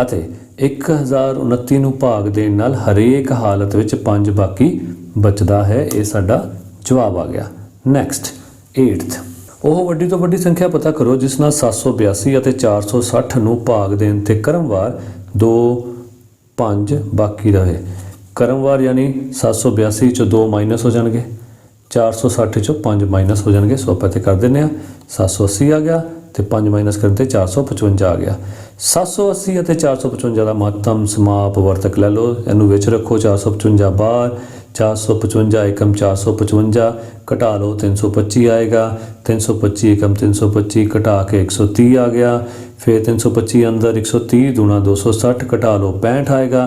ਅਤੇ 1029 ਨੂੰ ਭਾਗ ਦੇਣ ਨਾਲ ਹਰੇਕ ਹਾਲਤ ਵਿੱਚ 5 ਬਾਕੀ ਬਚਦਾ ਹੈ। ਇਹ ਸਾਡਾ ਜਵਾਬ ਆ ਗਿਆ। ਨੈਕਸਟ 8th, ਉਹ ਵੱਡੀ ਤੋਂ ਵੱਡੀ ਸੰਖਿਆ ਪਤਾ ਕਰੋ ਜਿਸ ਨਾਲ 782 ਅਤੇ 460 ਨੂੰ ਭਾਗ ਦੇਣ ਤੇ ਕ੍ਰਮਵਾਰ 2 5 ਬਾਕੀ ਰਹੇ। ਕ੍ਰਮਵਾਰ ਯਾਨੀ 782 ਚੋਂ 2 ਮਾਈਨਸ ਹੋ ਜਾਣਗੇ, 460 ਚੋਂ 5 ਮਾਈਨਸ ਹੋ ਜਾਣਗੇ। ਸੋ ਆਪਾਂ ਇੱਥੇ ਕਰ ਦਿੰਦੇ ਹਾਂ, 780 ਆ ਗਿਆ ਤੇ 5 ਮਾਈਨਸ ਕਰਨ ਤੇ 455 ਆ ਗਿਆ। 780 ਅਤੇ 455 ਦਾ ਮਹੱਤਮ ਸਮਾਪਵਰਤਕ ਲੈ ਲਓ, ਇਹਨੂੰ ਵਿੱਚ ਰੱਖੋ, 455 ਬਾਹਰ, 455 ਏਕਮ 455 ਘਟਾ ਲਓ 325 ਆਏਗਾ, 325 ਏਕਮ 325 ਘਟਾ ਕੇ 130 ਆ ਗਿਆ। ਫਿਰ 325 ਅੰਦਰ 130 ਦੂਣਾ 260 ਘਟਾ ਲਓ 65 ਆਏਗਾ,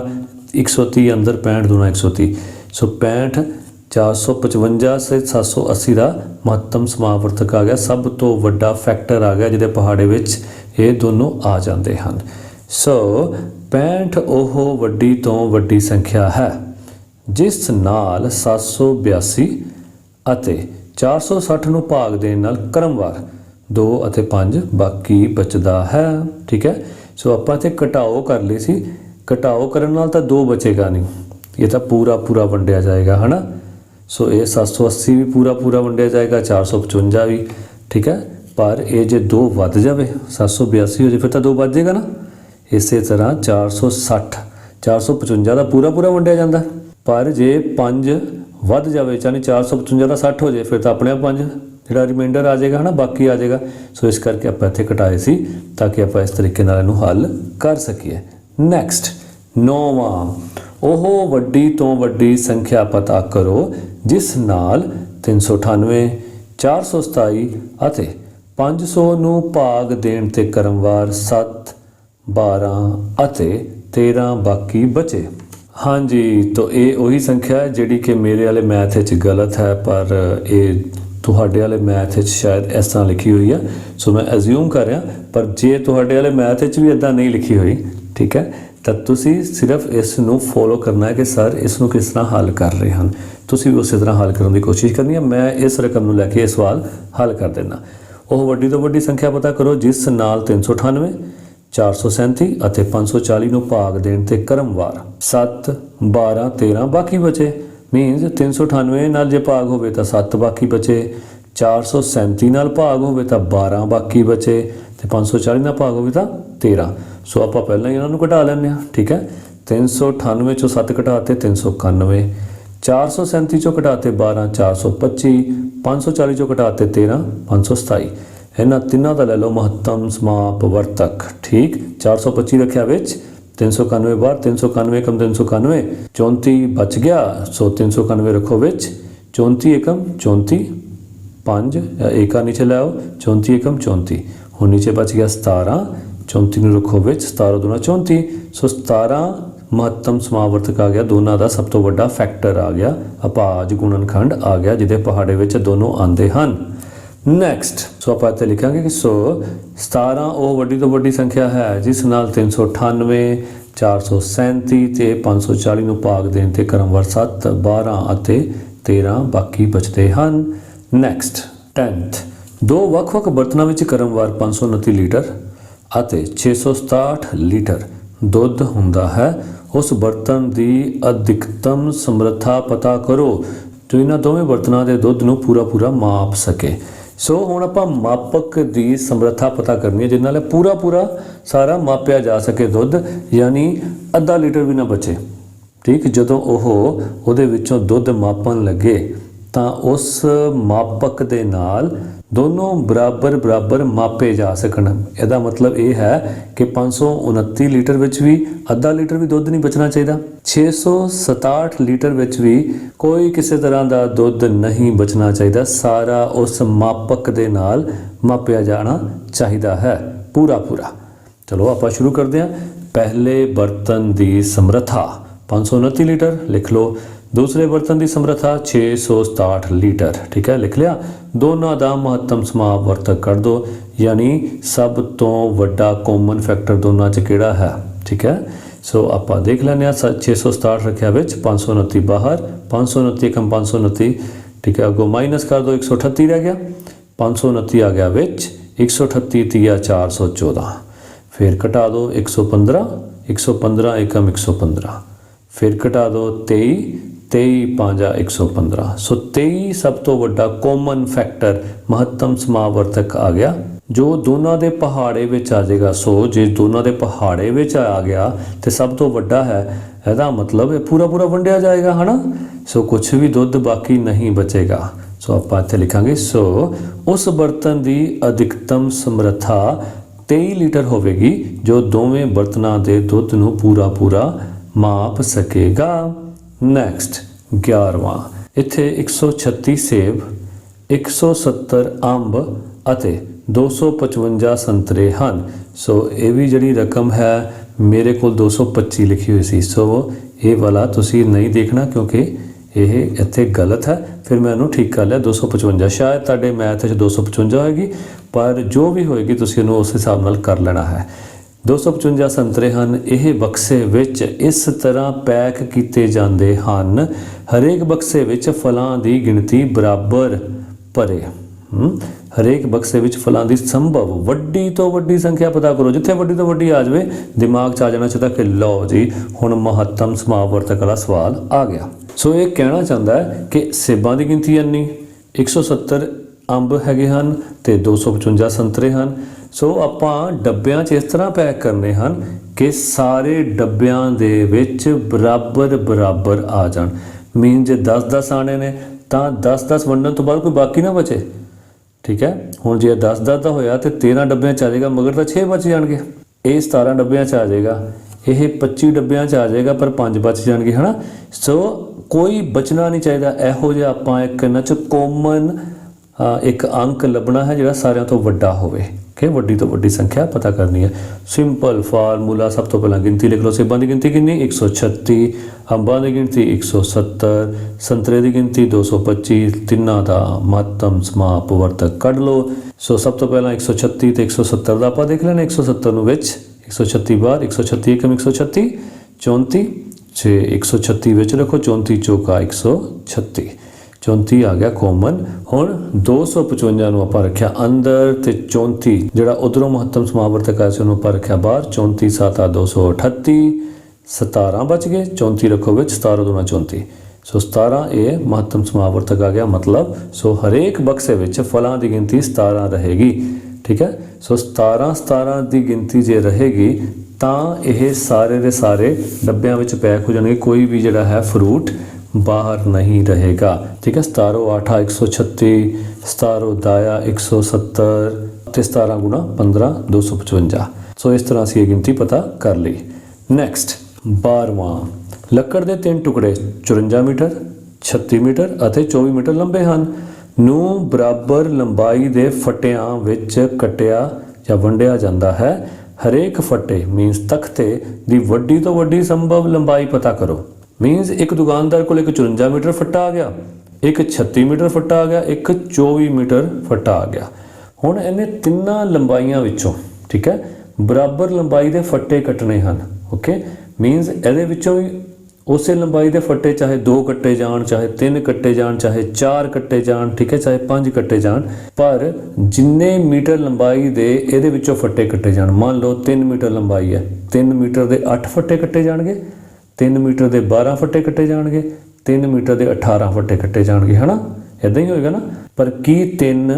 130 ਅੰਦਰ 65 ਦੂਣਾ 130। ਸੋ 65 455 ਸੇ 780 ਦਾ ਮਹੱਤਮ ਸਮਾਪਵਰਤਕ ਆ ਗਿਆ। ਸਭ ਤੋਂ ਵੱਡਾ ਫੈਕਟਰ ਆ ਗਿਆ ਜਿਹਦੇ ਪਹਾੜੇ ਵਿੱਚ ਇਹ ਦੋਨੋਂ ਆ ਜਾਂਦੇ ਹਨ। ਸੋ 65 ਉਹ ਵੱਡੀ ਤੋਂ ਵੱਡੀ ਸੰਖਿਆ ਹੈ ਜਿਸ ਨਾਲ 782 ਅਤੇ 460 ਨੂੰ ਭਾਗ ਦੇਣ ਨਾਲ ਕ੍ਰਮਵਾਰ 2 ਅਤੇ 5 ਬਾਕੀ ਬਚਦਾ ਹੈ, ਠੀਕ ਹੈ। ਸੋ ਆਪਾਂ ਇੱਥੇ ਘਟਾਓ ਕਰ ਲਈ ਸੀ, ਘਟਾਓ ਕਰਨ ਨਾਲ ਤਾਂ 2 ਬਚੇਗਾ ਨਹੀਂ, ਇਹ ਤਾਂ ਪੂਰਾ ਪੂਰਾ ਵੰਡਿਆ ਜਾਏਗਾ, ਹੈ ਨਾ। ਸੋ ਇਹ 780 ਵੀ ਪੂਰਾ ਪੂਰਾ ਵੰਡਿਆ ਜਾਏਗਾ, 455 ਵੀ, ਠੀਕ ਹੈ। ਪਰ ਇਹ ਜੇ 2 ਵੱਧ ਜਾਵੇ, 782 ਹੋ ਜਾਵੇ ਫਿਰ ਤਾਂ 2 ਵੱਧ ਜਾਏਗਾ ਨਾ। ਇਸੇ ਤਰ੍ਹਾਂ 460 455 ਦਾ ਪੂਰਾ ਪੂਰਾ ਵੰਡਿਆ ਜਾਂਦਾ, ਪਰ ਜੇ 5 ਵੱਧ ਜਾਵੇ ਯਾਨੀ 455 ਦਾ 60 ਹੋ ਜਾਏ ਫਿਰ ਤਾਂ ਆਪਣੇ ਆਪ 5 ਜਿਹੜਾ ਰਿਮਾਈਂਡਰ ਆ ਜਾਏਗਾ, ਹੈ ਨਾ, ਬਾਕੀ ਆ ਜਾਏਗਾ। ਸੋ ਇਸ ਕਰਕੇ ਆਪਾਂ ਇੱਥੇ ਘਟਾਏ ਸੀ ਤਾਂ ਕਿ ਆਪਾਂ ਇਸ ਤਰੀਕੇ ਨਾਲ ਇਹਨੂੰ ਹੱਲ ਕਰ ਸਕੀਏ। ਨੈਕਸਟ 9ਵਾਂ, ਉਹ ਵੱਡੀ ਤੋਂ ਵੱਡੀ ਸੰਖਿਆ ਪਤਾ ਕਰੋ ਜਿਸ ਨਾਲ 398 427 ਅਤੇ 500 ਨੂੰ ਭਾਗ ਦੇਣ ਤੇ ਕ੍ਰਮਵਾਰ 7 12 ਅਤੇ 13 ਬਾਕੀ ਬਚੇ। ਹਾਂਜੀ, ਤਾਂ ਇਹ ਉਹੀ ਸੰਖਿਆ ਹੈ ਜਿਹੜੀ ਕਿ ਮੇਰੇ ਵਾਲੇ ਮੈਥ ਵਿੱਚ ਗਲਤ ਹੈ, ਪਰ ਇਹ ਤੁਹਾਡੇ ਵਾਲੇ ਮੈਥ ਵਿੱਚ ਸ਼ਾਇਦ ਇਸ ਤਰ੍ਹਾਂ ਲਿਖੀ ਹੋਈ ਹੈ। ਸੋ ਮੈਂ ਅਜ਼ਿਊਮ ਕਰ ਰਿਹਾ, ਪਰ ਜੇ ਤੁਹਾਡੇ ਵਾਲੇ ਮੈਥ ਵਿੱਚ ਵੀ ਇੱਦਾਂ ਨਹੀਂ ਲਿਖੀ ਹੋਈ, ਠੀਕ ਹੈ, ਤਾਂ ਤੁਸੀਂ ਸਿਰਫ ਇਸ ਨੂੰ ਫੋਲੋ ਕਰਨਾ ਹੈ ਕਿ ਸਰ ਇਸ ਨੂੰ ਕਿਸ ਤਰ੍ਹਾਂ ਹੱਲ ਕਰ ਰਹੇ ਹਨ। ਤੁਸੀਂ ਵੀ ਉਸੇ ਤਰ੍ਹਾਂ ਹੱਲ ਕਰਨ ਦੀ ਕੋਸ਼ਿਸ਼ ਕਰਨੀ ਹੈ। ਮੈਂ ਇਸ ਰਕਮ ਨੂੰ ਲੈ ਕੇ ਇਹ ਸਵਾਲ ਹੱਲ ਕਰ ਦੇਣਾ। ਉਹ ਵੱਡੀ ਤੋਂ ਵੱਡੀ ਸੰਖਿਆ ਪਤਾ ਕਰੋ ਜਿਸ ਨਾਲ 398 437 ਅਤੇ 540 ਨੂੰ ਭਾਗ ਦੇਣ ਤੇ ਕ੍ਰਮਵਾਰ 7 12 13 ਬਾਕੀ ਬਚੇ। ਮੀਨਸ 398 ਨਾਲ ਜੇ ਭਾਗ ਹੋਵੇ ਤਾਂ 7 ਬਾਕੀ ਬਚੇ, 437 ਨਾਲ ਭਾਗ ਹੋਵੇ ਤਾਂ 12 ਬਾਕੀ ਬਚੇ ਤੇ 540 ਨਾਲ ਭਾਗ ਹੋਵੇ ਤਾਂ 13। ਸੋ ਆਪਾਂ ਪਹਿਲਾਂ ਹੀ ਇਹਨਾਂ ਨੂੰ ਘਟਾ ਲੈਂਦੇ ਹਾਂ, ਠੀਕ ਹੈ। 398 ਚੋਂ 7 ਘਟਾਤੇ 391, 437 ਚੋਂ ਘਟਾਤੇ 12 425, 540 ਚੋਂ ਘਟਾਤੇ 13 527। ਇਹਨਾਂ ਤਿੰਨਾਂ ਦਾ ਲੈ ਲਓ ਮਹੱਤਮ ਸਮਾਪਵਰਤਕ, ਠੀਕ। 425 ਰੱਖਿਆ ਵਿੱਚ, 391 ਬਾਹਰ, 391 ਏਕਮ 391 34 ਬਚ ਗਿਆ। ਸੋ 391 ਰੱਖੋ ਵਿੱਚ, 34 ਏਕਮ 34 5 ਏਕਾ ਨੀਚੇ ਲੈ ਆਓ, 34 ਏਕਮ 34। ਹੁਣ ਨੀਚੇ ਬਚ ਗਿਆ 17, 34 ਨੂੰ ਰੱਖੋ ਵਿੱਚ, 17 ਦੂਣਾ 34। ਸੋ 17 ਮਹੱਤਮ ਸਮਾਵਰਤਕ ਆ ਗਿਆ, ਦੋਨਾਂ ਦਾ ਸਭ ਤੋਂ ਵੱਡਾ ਫੈਕਟਰ ਆ ਗਿਆ, ਅਭਾਜ ਗੁਣਨਖੰਡ ਆ ਗਿਆ ਜਿਹਦੇ ਪਹਾੜੇ ਵਿੱਚ ਦੋਨੋਂ ਆਉਂਦੇ ਹਨ। ਨੈਕਸਟ, ਸੋ ਆਪਾਂ ਇੱਥੇ ਲਿਖਾਂਗੇ ਕਿ 17 ਉਹ ਵੱਡੀ ਤੋਂ ਵੱਡੀ ਸੰਖਿਆ ਹੈ ਜਿਸ ਨਾਲ 398 437 ਤੇ 540 ਨੂੰ ਭਾਗ ਦੇਣ ਤੇ ਕ੍ਰਮਵਾਰ 7 12 ਅਤੇ 13 ਬਾਕੀ ਬਚਦੇ ਹਨ। ਨੈਕਸਟ 10th ਦੋ ਵੱਖ-ਵੱਖ ਬਰਤਨਾਂ ਵਿੱਚ ਕ੍ਰਮਵਾਰ 529 ਲੀਟਰ ਅਤੇ 667 ਲੀਟਰ ਦੁੱਧ ਹੁੰਦਾ ਹੈ। ਉਸ ਬਰਤਨ ਦੀ ਅਧਿਕਤਮ ਸਮਰੱਥਾ ਪਤਾ ਕਰੋ ਜੋ ਇਹਨਾਂ ਦੋਵੇਂ ਬਰਤਨਾਂ ਦੇ ਦੁੱਧ ਨੂੰ ਪੂਰਾ ਮਾਪ ਸਕੇ। ਸੋ ਹੁਣ ਆਪਾਂ ਮਾਪਕ ਦੀ ਸਮਰੱਥਾ ਪਤਾ ਕਰਨੀ ਹੈ ਜਿਸ ਨਾਲ ਪੂਰਾ ਸਾਰਾ ਮਾਪਿਆ ਜਾ ਸਕੇ ਦੁੱਧ, ਯਾਨੀ ਅੱਧਾ ਲੀਟਰ ਵੀ ਨਾ ਬਚੇ। ਠੀਕ, ਜਦੋਂ ਉਹਦੇ ਵਿੱਚੋਂ ਦੁੱਧ ਮਾਪਣ ਲੱਗੇ ਤਾਂ ਉਸ ਮਾਪਕ ਦੇ ਨਾਲ ਦੋਨੋਂ ਬਰਾਬਰ ਮਾਪੇ ਜਾ ਸਕਣ। ਇਹਦਾ ਮਤਲਬ ਇਹ ਹੈ ਕਿ 529 ਲੀਟਰ ਵਿੱਚ ਵੀ ਅੱਧਾ ਲੀਟਰ ਵੀ ਦੁੱਧ ਨਹੀਂ ਬਚਣਾ ਚਾਹੀਦਾ, 667 ਲੀਟਰ ਵਿੱਚ ਵੀ ਕੋਈ ਕਿਸੇ ਤਰ੍ਹਾਂ ਦਾ ਦੁੱਧ ਨਹੀਂ ਬਚਣਾ ਚਾਹੀਦਾ। ਸਾਰਾ ਉਸ ਮਾਪਕ ਦੇ ਨਾਲ ਮਾਪਿਆ ਜਾਣਾ ਚਾਹੀਦਾ ਹੈ ਪੂਰਾ। ਚਲੋ ਆਪਾਂ ਸ਼ੁਰੂ ਕਰਦੇ ਹਾਂ। ਪਹਿਲੇ ਬਰਤਨ ਦੀ ਸਮਰੱਥਾ 529 ਲੀਟਰ ਲਿਖ ਲਓ। दूसरे बर्तन की समर्था 667 लीटर। ठीक है, लिख लिया। दोनों का महत्तम समावर्तक कर दो, यानी सब तो वड्डा कॉमन फैक्टर दोनों च किहड़ा है। ठीक है, सो आप देख लैंदे आ 667 रखिया विच 529 बाहर, 529 कम 529। ठीक है, अगों माइनस कर दो 138 रह गया, 529 आ गया विच 138 तिया 414। फिर घटा दो 115, 115 एकम 115। फिर घटा दो 23, 23 5 115। सो 23 सब तो वड्डा कॉमन फैक्टर महत्तम समावर्तक आ गया जो दोनों के पहाड़े विच आ जाएगा। सो जे दोनों के पहाड़े विच आ गया तो सब तो वड्डा है, ਇਹਦਾ मतलब पूरा वंडिया जाएगा है ना। सो कुछ भी दुध बाकी नहीं बचेगा। सो आप इत्थे लिखांगे सो उस बर्तन की अधिकतम समर्था 23 लीटर होवेगी जो दोवें बर्तनों के दुध नूं पूरा माप सकेगा। नैक्सट 11वां इत्थे 136 सेब, 170 अंब ਅਤੇ 255 संतरे ਹਨ। सो ये भी जी रकम है मेरे को 225 लिखी हुई सी। सो ये वाला तुसी नहीं देखना क्योंकि ये इत्थे गलत है। फिर मैं इन्हूं ठीक कर लिया 255। शायद तुहाडे मैथ 255 होएगी, पर जो भी होएगी तुसी इहनूं उस हिसाब नाल कर लेना है। 255 संतरे हैं। यह बक्से विच इस तरह पैक किए जाते हैं, हरेक बक्से विच फलों की गिनती बराबर भरे। हरेक बक्से विच फलों की संभव वड्डी तो वड्डी संख्या पता करो। जिथे वड्डी तो वड्डी आ जाए दिमाग च आ जाना चाहिए कि लो जी हुण महत्तम समावर्तक वाला सवाल आ गया। सो ये कहना चाहता है कि सेबां की गिनती इन्नी 170 अंब हैगे हैं तो 255 संतरे हैं। सो आपां डब्बियां 'च इस तरह पैक करने हैं कि सारे डब्बियां दे विच बराबर आ जाण। मीन जे 10-10 आने ने तां 10-10 वंडण तो बाद कोई बाकी ना बचे। ठीक है, हुण जे 10-10 का होया तो 13 डब्बियां 'च आ जाएगा, मगर तो 6 बच जाणगे। ये 17 डब्बियां 'च आ जाएगा, ये 25 डब्बियां 'च आ जाएगा, पर 5 बच जाणगे है ना। सो कोई बचना नहीं चाहिए। इहो जिहा आपां इक इन्हां 'च कॉमन एक अंक लभना है जिहड़ा सारियां तो वड्डा होवे। कि वड्डी तो वड्डी संख्या पता करनी है। सिंपल फार्मूला सब तो पहला गिनती लिख लो। सेबां की गिनती कितनी 136, अंबां की गिनती 170, संतरे की गिनती 225। तिन्हां दा महत्तम समापवर्तक कढ लो। सो सब तो पहला 136 तो 170 का आपां देख लेना। 170 नूं विच 136 बाहर, 136 एकम 136, 34 जे 136 विच रखो, 34 चौका 136, 34 आ गया कॉमन। हुण 255 नूं आपां रखिया अंदर ते 34 जिहड़ा उधरों महत्तम समावर्तक आया सी उहनूं आपां रखिया बाहर। 34 7 238, 17 बच गए, 34 रखो विच, 17 दूना 34। सो 17 ये महत्तम समावर्तक आ गया। मतलब सो हरेक बक्से विच फलां की गिनती 17 रहेगी। ठीक है, सो 17 की गिनती जे रहेगी तां ये सारे दे सारे डब्बियां विच पैक हो जाणगे। कोई भी जिहड़ा है फ्रूट बाहर नहीं रहेगा। ठीक है, 17 8 136, 17 दाया 170 ते 17 गुणा 15 255। सो इस तरह से ये गिनती पता कर ली। नैक्सट 12वां ਲੱਕੜ ਦੇ 3 ਟੁਕੜੇ 54 ਮੀਟਰ 36 ਮੀਟਰ ਅਤੇ 24 ਮੀਟਰ ਲੰਬੇ ਹਨ ਨੂੰ ਬਰਾਬਰ ਲੰਬਾਈ ਦੇ ਫੱਟਿਆਂ ਵਿੱਚ ਕੱਟਿਆ ਜਾਂ ਵੰਡਿਆ ਜਾਂਦਾ ਹੈ। ਹਰੇਕ ਫੱਟੇ ਮੀਨਸ ਤਖਤੇ ਦੀ ਵੱਡੀ ਤੋਂ ਵੱਡੀ ਸੰਭਵ ਲੰਬਾਈ ਪਤਾ ਕਰੋ। मीनस एक दुकानदार को एक 54 मीटर फट्टा आ गया, एक 36 मीटर फट्टा आ गया, एक 24 मीटर फट्टा आ गया। हुण इन्हें तिन्नां लंबाइयां विचों ठीक है बराबर लंबाई के फट्टे कटने हैं। ओके, ਮੀਨਸ ਇਹਦੇ ਵਿੱਚੋਂ ਵੀ ਉਸੇ ਲੰਬਾਈ ਦੇ ਫੱਟੇ ਚਾਹੇ 2 ਕੱਟੇ ਜਾਣ, ਚਾਹੇ 3 ਕੱਟੇ ਜਾਣ, ਚਾਹੇ 4 ਕੱਟੇ ਜਾਣ, ਠੀਕ ਹੈ, ਚਾਹੇ 5 ਕੱਟੇ ਜਾਣ, ਪਰ ਜਿੰਨੇ ਮੀਟਰ ਲੰਬਾਈ ਦੇ ਇਹਦੇ ਵਿੱਚੋਂ ਫੱਟੇ ਕੱਟੇ ਜਾਣ। ਮੰਨ ਲਓ 3 ਮੀਟਰ ਲੰਬਾਈ ਹੈ, 3 ਮੀਟਰ ਦੇ 8 ਫੱਟੇ ਕੱਟੇ ਜਾਣਗੇ, 3 ਮੀਟਰ ਦੇ 12 ਫੱਟੇ ਕੱਟੇ ਜਾਣਗੇ, 3 ਮੀਟਰ ਦੇ 18 ਫੱਟੇ ਕੱਟੇ ਜਾਣਗੇ, ਹੈ ਨਾ, ਇੱਦਾਂ ਹੀ ਹੋਏਗਾ ਨਾ। ਪਰ ਕੀ 3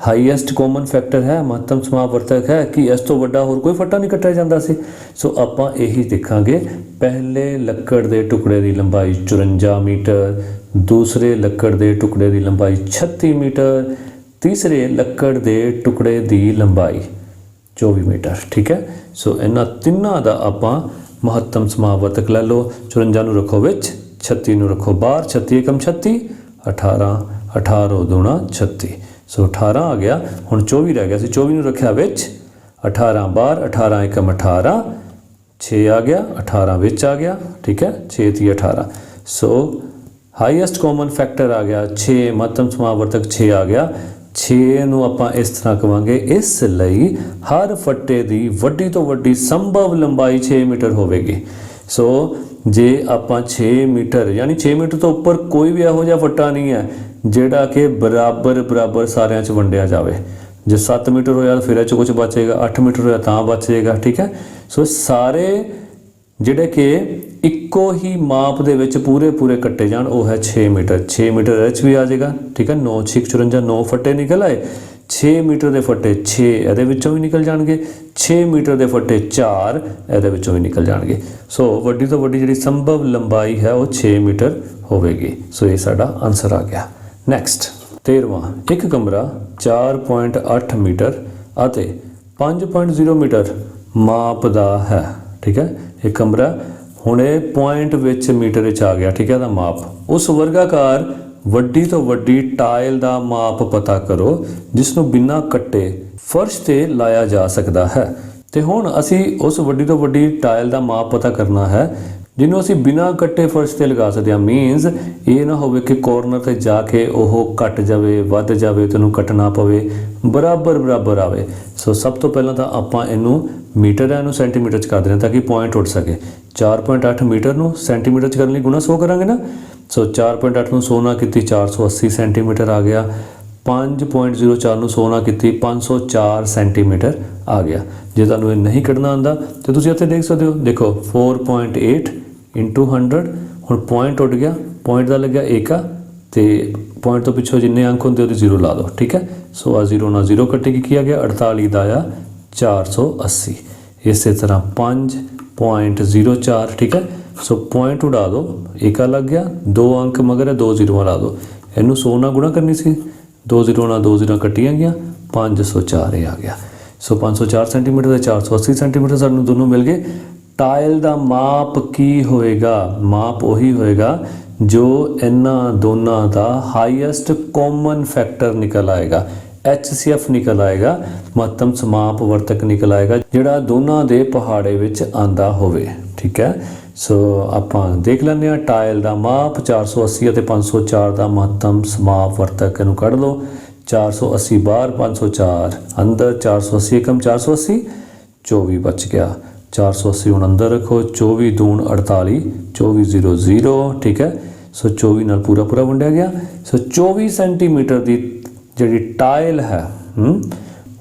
ਹਾਈਐਸਟ ਕਾਮਨ ਫੈਕਟਰ ਹੈ, ਮਹੱਤਮ ਸਮਾਪਵਰਤਕ ਹੈ ਕਿ ਇਸ ਤੋਂ ਵੱਡਾ ਹੋਰ ਕੋਈ ਫੱਟਾ ਨਹੀਂ ਕੱਟਿਆ ਜਾਂਦਾ ਸੀ? ਸੋ ਆਪਾਂ ਇਹੀ ਦੇਖਾਂਗੇ। ਪਹਿਲੇ ਲੱਕੜ ਦੇ ਟੁਕੜੇ ਦੀ ਲੰਬਾਈ 54 ਮੀਟਰ, ਦੂਸਰੇ ਲੱਕੜ ਦੇ ਟੁਕੜੇ ਦੀ ਲੰਬਾਈ 36 ਮੀਟਰ, ਤੀਸਰੇ ਲੱਕੜ ਦੇ ਟੁਕੜੇ ਦੀ ਲੰਬਾਈ 24 ਮੀਟਰ, ਠੀਕ ਹੈ। ਸੋ ਇਹਨਾਂ ਤਿੰਨਾਂ ਦਾ ਆਪਾਂ ਮਹੱਤਮ ਸਮਾਪਵਰਤਕ ਲੈ ਲਓ। 54 ਨੂੰ ਰੱਖੋ ਵਿੱਚ, 36 ਨੂੰ ਰੱਖੋ ਬਾਹਰ, 36 ਏਕਮ 36, 18 18 दूना 36। सो 18 आ गया, हुण 24 रह गया। 24 ਨੂੰ ਰੱਖਿਆ ਵਿੱਚ, 18 ਬਾਹਰ, 18 ਏਕਮ 18, 6 ਆ ਗਿਆ, 18 ਵਿੱਚ ਆ ਗਿਆ, ਠੀਕ ਹੈ, 6 ਤੀ 18। ਸੋ ਹਾਈਐਸਟ ਕਾਮਨ ਫੈਕਟਰ ਆ ਗਿਆ 6, ਮਹੱਤਮ ਸਮਾਪਵਰਤਕ 6 ਆ ਗਿਆ। 6 ਨੂੰ ਆਪਾਂ ਇਸ ਤਰ੍ਹਾਂ ਕਵਾਂਗੇ, ਇਸ ਲਈ ਹਰ ਫੱਟੇ ਦੀ ਵੱਡੀ ਤੋਂ ਵੱਡੀ ਸੰਭਵ ਲੰਬਾਈ 6 ਮੀਟਰ ਹੋਵੇਗੀ। ਸੋ ਜੇ ਆਪਾਂ 6 ਮੀਟਰ ਯਾਨੀ 6 ਮੀਟਰ ਤੋਂ ਉੱਪਰ ਕੋਈ ਵੀ ਇਹੋ ਜਿਹਾ ਫੱਟਾ ਨਹੀਂ ਹੈ ਜਿਹੜਾ ਕਿ ਬਰਾਬਰ ਸਾਰਿਆਂ 'ਚ ਵੰਡਿਆ ਜਾਵੇ। ਜੇ 7 ਮੀਟਰ ਹੋਇਆ ਤਾਂ ਫਿਰ ਇਹ 'ਚ ਕੁਝ ਬਚੇਗਾ, 8 ਮੀਟਰ ਹੋਇਆ ਤਾਂ ਬਚ ਜਾਏਗਾ, ਠੀਕ ਹੈ। ਸੋ ਸਾਰੇ ਜਿਹੜੇ ਕਿ ਇੱਕੋ ਹੀ ਮਾਪ ਦੇ ਵਿੱਚ ਪੂਰੇ ਕੱਟੇ ਜਾਣ ਉਹ ਹੈ 6 ਮੀਟਰ। 6 ਮੀਟਰ ਇਹ 'ਚ ਵੀ ਆ ਜਾਏਗਾ, ਠੀਕ ਹੈ। 9 6 54, 9 ਫੱਟੇ ਨਿਕਲ ਆਏ। 6 ਮੀਟਰ ਦੇ ਫੱਟੇ 6 ਇਹਦੇ ਵਿੱਚੋਂ ਵੀ ਨਿਕਲ ਜਾਣਗੇ, 6 ਮੀਟਰ ਦੇ ਫੱਟੇ 4 ਇਹਦੇ ਵਿੱਚੋਂ ਵੀ ਨਿਕਲ ਜਾਣਗੇ। ਸੋ ਵੱਡੀ ਤੋਂ ਵੱਡੀ ਜਿਹੜੀ ਸੰਭਵ ਲੰਬਾਈ ਹੈ ਉਹ 6 ਮੀਟਰ ਹੋਵੇਗੀ। ਸੋ ਇਹ ਸਾਡਾ ਆਨਸਰ ਆ ਗਿਆ। ਨੈਕਸਟ 13ਵਾਂ, ਇੱਕ ਕਮਰਾ 4.8 ਮੀਟਰ ਅਤੇ 5.0 ਮੀਟਰ ਮਾਪ ਦਾ ਹੈ, ਠੀਕ ਹੈ। ਇਹ ਕਮਰਾ ਹੁਣ ਇਹ ਪੁਆਇੰਟ ਵਿੱਚ ਮੀਟਰ ਵਿੱਚ ਆ ਗਿਆ, ਠੀਕ ਹੈ, ਦਾ ਮਾਪ। ਉਸ ਵਰਗਾਕਾਰ ਵੱਡੀ ਤੋਂ ਵੱਡੀ ਟਾਇਲ ਦਾ ਮਾਪ ਪਤਾ ਕਰੋ ਜਿਸ ਨੂੰ ਬਿਨਾਂ ਕੱਟੇ ਫਰਸ਼ ਤੇ ਲਾਇਆ ਜਾ ਸਕਦਾ ਹੈ। ਤੇ ਹੁਣ ਅਸੀਂ ਉਸ ਵੱਡੀ ਤੋਂ ਵੱਡੀ ਟਾਇਲ ਦਾ ਮਾਪ ਪਤਾ ਕਰਨਾ ਹੈ ਜਿਹਨੂੰ ਅਸੀਂ ਬਿਨਾਂ ਕੱਟੇ ਫਰਸ਼ ਤੇ ਲਗਾ ਸਕਦੇ ਹਾਂ। ਮੀਨਸ ਇਹ ਨਾ ਹੋਵੇ ਕਿ ਕੋਰਨਰ ਤੇ ਜਾ ਕੇ ਉਹ ਕੱਟ ਜਾਵੇ, ਵੱਧ ਜਾਵੇ, ਤੈਨੂੰ ਕੱਟਣਾ ਪਵੇ, ਬਰਾਬਰ ਆਵੇ। ਸੋ ਸਭ ਤੋਂ ਪਹਿਲਾਂ ਤਾਂ ਆਪਾਂ ਇਹਨੂੰ ਮੀਟਰ ਹੈ, ਇਹਨੂੰ ਸੈਂਟੀਮੀਟਰ 'ਚ ਕਰ ਦੇਣਾ ਤਾਂ ਕਿ ਪੁਆਇੰਟ ਉੱਡ ਸਕੇ। 4.8 ਮੀਟਰ ਨੂੰ ਸੈਂਟੀਮੀਟਰ 'ਚ ਕਰਨ ਲਈ ਗੁਣਾ 100 ਕਰਾਂਗੇ ਨਾ। ਸੋ 4.8 ਨੂੰ 100 ਨਾਲ ਕੀਤੀ 480 ਸੈਂਟੀਮੀਟਰ ਆ ਗਿਆ। 5.04 ਨੂੰ 100 ਨਾਲ ਕੀਤੀ 504 ਸੈਂਟੀਮੀਟਰ ਆ ਗਿਆ। ਜੇ ਤੁਹਾਨੂੰ ਇਹ ਨਹੀਂ ਕੱਢਣਾ ਆਉਂਦਾ ਤਾਂ ਤੁਸੀਂ ਇੱਥੇ ਦੇਖ ਸਕਦੇ ਹੋ, ਦੇਖੋ 4.8 × 100। ਹੁਣ ਪੁਆਇੰਟ ਉੱਡ ਗਿਆ, ਪੁਆਇੰਟ ਦਾ ਲੱਗਿਆ 1 ਆ, ਤੇ ਪੁਆਇੰਟ ਤੋਂ ਪਿੱਛੋਂ ਜਿੰਨੇ ਅੰਕ ਹੁੰਦੇ ਉਹਦੀ 0 ਲਾ ਦਿਓ, ਠੀਕ ਹੈ। ਸੋ ਆ 0 ਨਾਲ 0 ਕੱਟੇਗੀ, ਕੀ ਆ ਗਿਆ 48 ਦਾ ਆ 480। ਇਸੇ ਤਰ੍ਹਾਂ 5.04, ਠੀਕ ਹੈ। ਸੋ ਪੁਆਇੰਟ ਉਡਾ ਦਿਓ, 1 ਲੱਗ ਗਿਆ, 2 ਅੰਕ ਮਗਰ ਹੈ, 2 0 ਲਾ ਦਿਓ। ਇਹਨੂੰ 100 ਨਾਲ ਗੁਣਾ ਕਰਨੀ ਸੀ, 2 0 ਨਾਲ 2 0 ਕੱਟੀਆਂ ਗਿਆ, 504 ਇਹ ਆ ਗਿਆ। ਸੋ 504 ਸੈਂਟੀਮੀਟਰ ਤੇ 480 ਸੈਂਟੀਮੀਟਰ ਸਾਨੂੰ ਦੋਨੋਂ ਮਿਲ ਗਏ। ਟਾਇਲ ਦਾ ਮਾਪ ਕੀ ਹੋਏਗਾ? ਮਾਪ ਉਹੀ ਹੋਏਗਾ ਜੋ ਇਹਨਾਂ ਦੋਨਾਂ ਦਾ ਹਾਈਐਸਟ ਕਾਮਨ ਫੈਕਟਰ ਨਿਕਲ ਆਏਗਾ, HCF ਨਿਕਲ ਆਏਗਾ, ਮਹੱਤਮ ਸਮਾਪਵਰਤਕ ਨਿਕਲ ਆਏਗਾ, ਜਿਹੜਾ ਦੋਨਾਂ ਦੇ ਪਹਾੜੇ ਵਿੱਚ ਆਂਦਾ ਹੋਵੇ, ਠੀਕ ਹੈ। ਸੋ ਆਪਾਂ ਦੇਖ ਲੈਂਦੇ ਹਾਂ ਟਾਇਲ ਦਾ ਮਾਪ 480 ਅਤੇ 504 ਦਾ ਮਹੱਤਮ ਸਮਾਪਵਰਤਕ, ਇਹਨੂੰ ਕੱਢ ਲਓ। 480 ਬਾਹਰ, 504 ਅੰਦਰ, 480 ਏਕਮ 480, 24 ਬਚ ਗਿਆ। 480 ਹੁਣ ਅੰਦਰ ਰੱਖੋ, 24 ਦੂਣ 48, 24 0 ਠੀਕ ਹੈ। ਸੋ 24 ਨਾਲ ਪੂਰਾ ਵੰਡਿਆ ਗਿਆ। ਸੋ 24 ਸੈਂਟੀਮੀਟਰ ਦੀ ਜਿਹੜੀ ਟਾਇਲ ਹੈ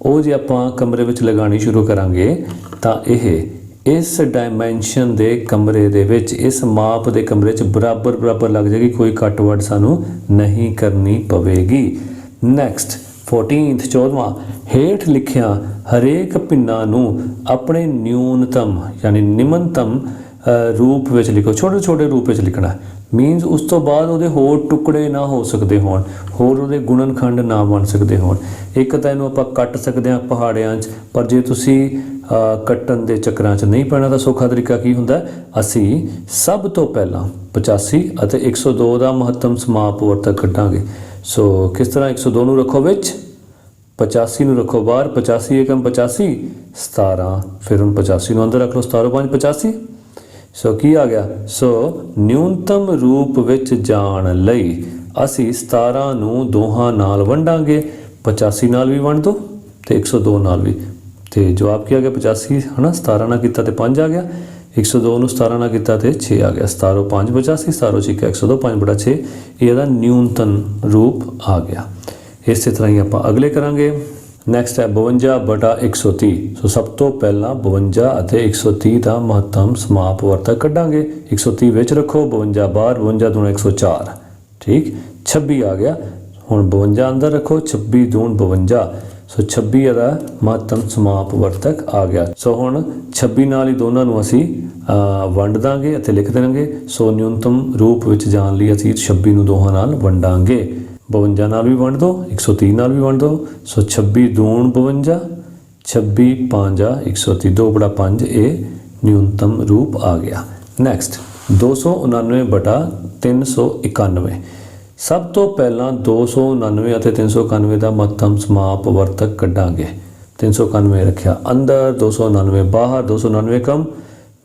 ਉਹ ਜੇ ਆਪਾਂ ਕਮਰੇ ਵਿੱਚ ਲਗਾਉਣੀ ਸ਼ੁਰੂ ਕਰਾਂਗੇ ਤਾਂ ਇਹ ਇਸ ਡਾਇਮੈਂਸ਼ਨ ਦੇ ਕਮਰੇ ਦੇ ਵਿੱਚ, ਇਸ ਮਾਪ ਦੇ ਕਮਰੇ 'ਚ ਬਰਾਬਰ ਲੱਗ ਜਾਏਗੀ, ਕੋਈ ਕੱਟ ਵੱਢ ਸਾਨੂੰ ਨਹੀਂ ਕਰਨੀ ਪਵੇਗੀ। ਨੈਕਸਟ 14ਵਾਂ, ਹੇਠ ਲਿਖਿਆ ਹਰੇਕ ਭਿੰਨਾਂ ਨੂੰ ਆਪਣੇ ਨਿਊਨਤਮ ਯਾਨੀ ਨਿਮਨਤਮ ਰੂਪ ਵਿੱਚ ਲਿਖੋ। ਛੋਟੇ ਰੂਪ ਵਿੱਚ ਲਿਖਣਾ ਮੀਨਸ ਉਸ ਤੋਂ ਬਾਅਦ ਉਹਦੇ ਹੋਰ ਟੁਕੜੇ ਨਾ ਹੋ ਸਕਦੇ ਹੋਣ, ਹੋਰ ਉਹਦੇ ਗੁਣਨਖੰਡ ਨਾ ਬਣ ਸਕਦੇ ਹੋਣ। ਇੱਕ ਤਾਂ ਇਹਨੂੰ ਆਪਾਂ ਕੱਟ ਸਕਦੇ ਹਾਂ ਪਹਾੜਿਆਂ 'ਚ, ਪਰ ਜੇ ਤੁਸੀਂ ਕੱਟਣ ਦੇ ਚੱਕਰਾਂ 'ਚ ਨਹੀਂ ਪੈਣਾ ਤਾਂ ਸੌਖਾ ਤਰੀਕਾ ਕੀ ਹੁੰਦਾ, ਅਸੀਂ ਸਭ ਤੋਂ ਪਹਿਲਾਂ 85 ਅਤੇ 102 ਦਾ ਮਹੱਤਮ ਸਮਾਪਵਰਤਕ ਕੱਢਾਂਗੇ। ਸੋ ਕਿਸ ਤਰ੍ਹਾਂ 102 ਨੂੰ ਰੱਖੋ ਵਿੱਚ, 85 ਨੂੰ ਰੱਖੋ ਬਾਹਰ। 85 ਏਕਮ 85, 17, ਫਿਰ ਹੁਣ 85 ਨੂੰ ਅੰਦਰ ਰੱਖ ਲਓ, 17 5 85। ਸੋ ਕੀ ਆ ਗਿਆ, ਸੋ ਨਿਊਨਤਮ ਰੂਪ ਵਿੱਚ ਜਾਣ ਲਈ ਅਸੀਂ 17 ਨੂੰ ਦੋਹਾਂ ਨਾਲ ਵੰਡਾਂਗੇ, 85 ਨਾਲ ਵੀ ਵੰਡ ਦਿਓ ਤੇ 102 ਨਾਲ ਵੀ। ਤੇ ਜਵਾਬ ਕੀ ਆ ਗਿਆ 85 ਹੈ ਨਾ, 17 ਨਾਲ ਕੀਤਾ ਤੇ 5 ਆ ਗਿਆ, 102 ਨੂੰ 17 ਨਾਲ ਕੀਤਾ ਤੇ 6 ਆ ਗਿਆ 17 5 85 17 6 102 5 ਬੜਾ 6 ਇਹ ਇਹਦਾ ਨਿਊਨਤਮ ਰੂਪ ਆ ਗਿਆ। ਇਸੇ ਤਰ੍ਹਾਂ ਹੀ ਆਪਾਂ ਅਗਲੇ ਕਰਾਂਗੇ। ਨੈਕਸਟ ਹੈ 52 ਬਟਾ 130। ਸੋ ਸਭ ਤੋਂ ਪਹਿਲਾਂ 52 ਅਤੇ 130 ਦਾ ਮਹੱਤਮ ਸਮਾਪਵਰਤਕ ਕੱਢਾਂਗੇ। 130 ਵਿੱਚ ਰੱਖੋ, 52 ਬਾਹਰ, 52 ਦੂਣਾ 104, ਠੀਕ। 26 ਆ ਗਿਆ, ਹੁਣ 52 ਅੰਦਰ ਰੱਖੋ, 26 ਦੂਣ 52, ਸੋ 26 ਇਹਦਾ ਮਹੱਤਮ ਸਮਾਪਵਰਤਕ ਆ ਗਿਆ। ਸੋ ਹੁਣ 26 ਨਾਲ ਹੀ ਦੋਨਾਂ ਨੂੰ ਅਸੀਂ ਵੰਡ ਦਾਂਗੇ ਅਤੇ ਲਿਖ ਦੇਵਾਂਗੇ। ਸੋ ਨਿਊਨਤਮ ਰੂਪ ਵਿੱਚ ਜਾਣ ਲਈ ਅਸੀਂ 26 ਨੂੰ ਦੋਹਾਂ ਨਾਲ ਵੰਡਾਂਗੇ। 52 ਨਾਲ ਵੀ ਵੰਡ ਦਿਓ, 130 ਨਾਲ ਵੀ ਵੰਡ ਦਿਓ। ਸੋ 26 ਦੂਣ 52, 26 5 130, 2 ਬੜਾ 5 ਇਹ ਨਿਊਨਤਮ ਰੂਪ ਆ ਗਿਆ। ਨੈਕਸਟ 299 ਬਟਾ 391। ਸਭ ਤੋਂ ਪਹਿਲਾਂ 299 ਅਤੇ 391 ਦਾ ਮਹੱਤਮ ਸਮਾਪਵਰਤਕ ਕੱਢਾਂਗੇ। 391 ਰੱਖਿਆ ਅੰਦਰ, 299 ਬਾਹਰ, 299 ਕਮ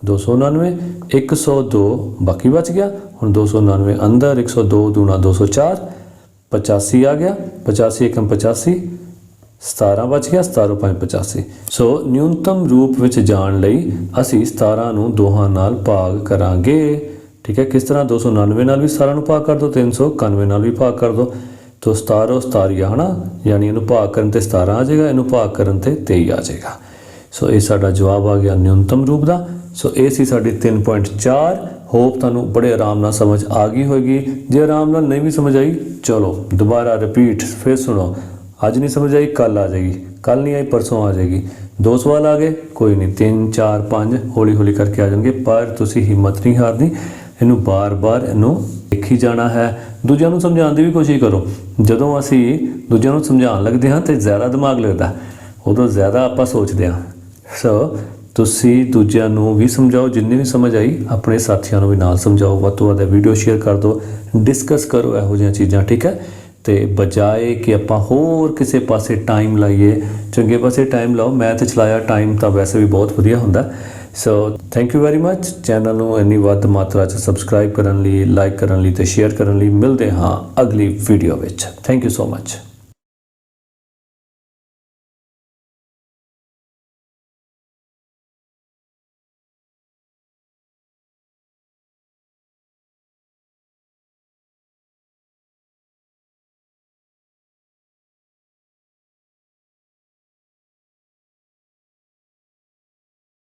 299, 102 ਬਾਕੀ ਬਚ ਗਿਆ। ਹੁਣ 299 ਅੰਦਰ, 102 ਦੂਣਾ 204, 85 ਆ ਗਿਆ, 85 एकम 85, 17 ਬਚ ਗਿਆ, 17 5 85। ਸੋ ਨਿਊਨਤਮ ਰੂਪ ਵਿੱਚ ਜਾਣ ਲਈ ਅਸੀਂ 17 ਨੂੰ ਦੋਹਾਂ ਨਾਲ ਭਾਗ ਕਰਾਂਗੇ, ਠੀਕ ਹੈ। ਕਿਸ ਤਰ੍ਹਾਂ? 299 ਨਾਲ ਵੀ 17 ਨੂੰ ਭਾਗ ਕਰ ਦਿਓ, 391 ਨਾਲ ਵੀ ਭਾਗ ਕਰ ਦਿਓ। तो 17 17 है ना, यानी इनू भाग करन ते 17 आ जाएगा, इनू भाग करन ते 23 आ जाएगा। सो ये साडा जवाब आ गया न्यूनतम रूप का। सो ये सी साडी 3.4। होप तुहानू बड़े आराम नाल समझ आ गई होगी। जे आराम नाल नहीं भी समझ आई, चलो दोबारा रिपीट फिर सुनो। अज नहीं समझ आई, कल आ जाएगी, कल नहीं आई परसों आ जाएगी। 2 सवाल आ गए, कोई नहीं, 3 4 5 हौली हौली करके आ जाएंगे। पर तुसी हिम्मत नहीं हारनी, इनू बार बार इनू देखी जाना है। दूजिਆਂ ਨੂੰ ਸਮਝਾਉਣ ਦੀ ਵੀ ਕੋਸ਼ਿਸ਼ ਕਰੋ। ਜਦੋਂ ਅਸੀਂ ਦੂਜਿਆਂ ਨੂੰ ਸਮਝਾਉਣ ਲੱਗਦੇ ਹਾਂ ਤੇ ਜ਼ਿਆਦਾ ਦਿਮਾਗ ਲੱਗਦਾ, ਉਦੋਂ ਜ਼ਿਆਦਾ ਆਪਾਂ ਸੋਚਦੇ ਹਾਂ। ਸੋ ਤੁਸੀਂ ਦੂਜਿਆਂ ਨੂੰ ਵੀ ਸਮਝਾਓ, ਜਿੰਨੀ ਵੀ ਸਮਝ ਆਈ ਆਪਣੇ ਸਾਥੀਆਂ ਨੂੰ ਵੀ ਨਾਲ ਸਮਝਾਓ। ਵੱਧ ਤੋਂ ਵੱਧ ਵੀਡੀਓ ਸ਼ੇਅਰ ਕਰ ਦਿਓ, ਡਿਸਕਸ ਕਰੋ ਇਹੋ ਜਿਹੀਆਂ ਚੀਜ਼ਾਂ, ਠੀਕ ਹੈ। ਤੇ ਬਜਾਏ ਕਿ ਆਪਾਂ ਹੋਰ ਕਿਸੇ ਪਾਸੇ ਟਾਈਮ ਲਾਈਏ, ਚੰਗੇ ਪਾਸੇ ਟਾਈਮ ਲਾਓ। ਮੈਂ ਤੇ ਚਲਾਇਆ ਟਾਈਮ ਤਾਂ ਵੈਸੇ ਵੀ ਬਹੁਤ ਵਧੀਆ ਹੁੰਦਾ। So thank you very much. Channel ਨੂੰ ਇੰਨੀ ਵੱਧ ਮਾਤਰਾ 'ਚ ਸਬਸਕ੍ਰਾਈਬ ਕਰਨ ਲਈ, ਲਾਈਕ ਕਰਨ ਲਈ ਤੇ ਸ਼ੇਅਰ ਕਰਨ ਲਈ। ਮਿਲਦੇ ਹਾਂ ਅਗਲੀ ਵੀਡੀਓ ਵਿੱਚ। Thank you so much.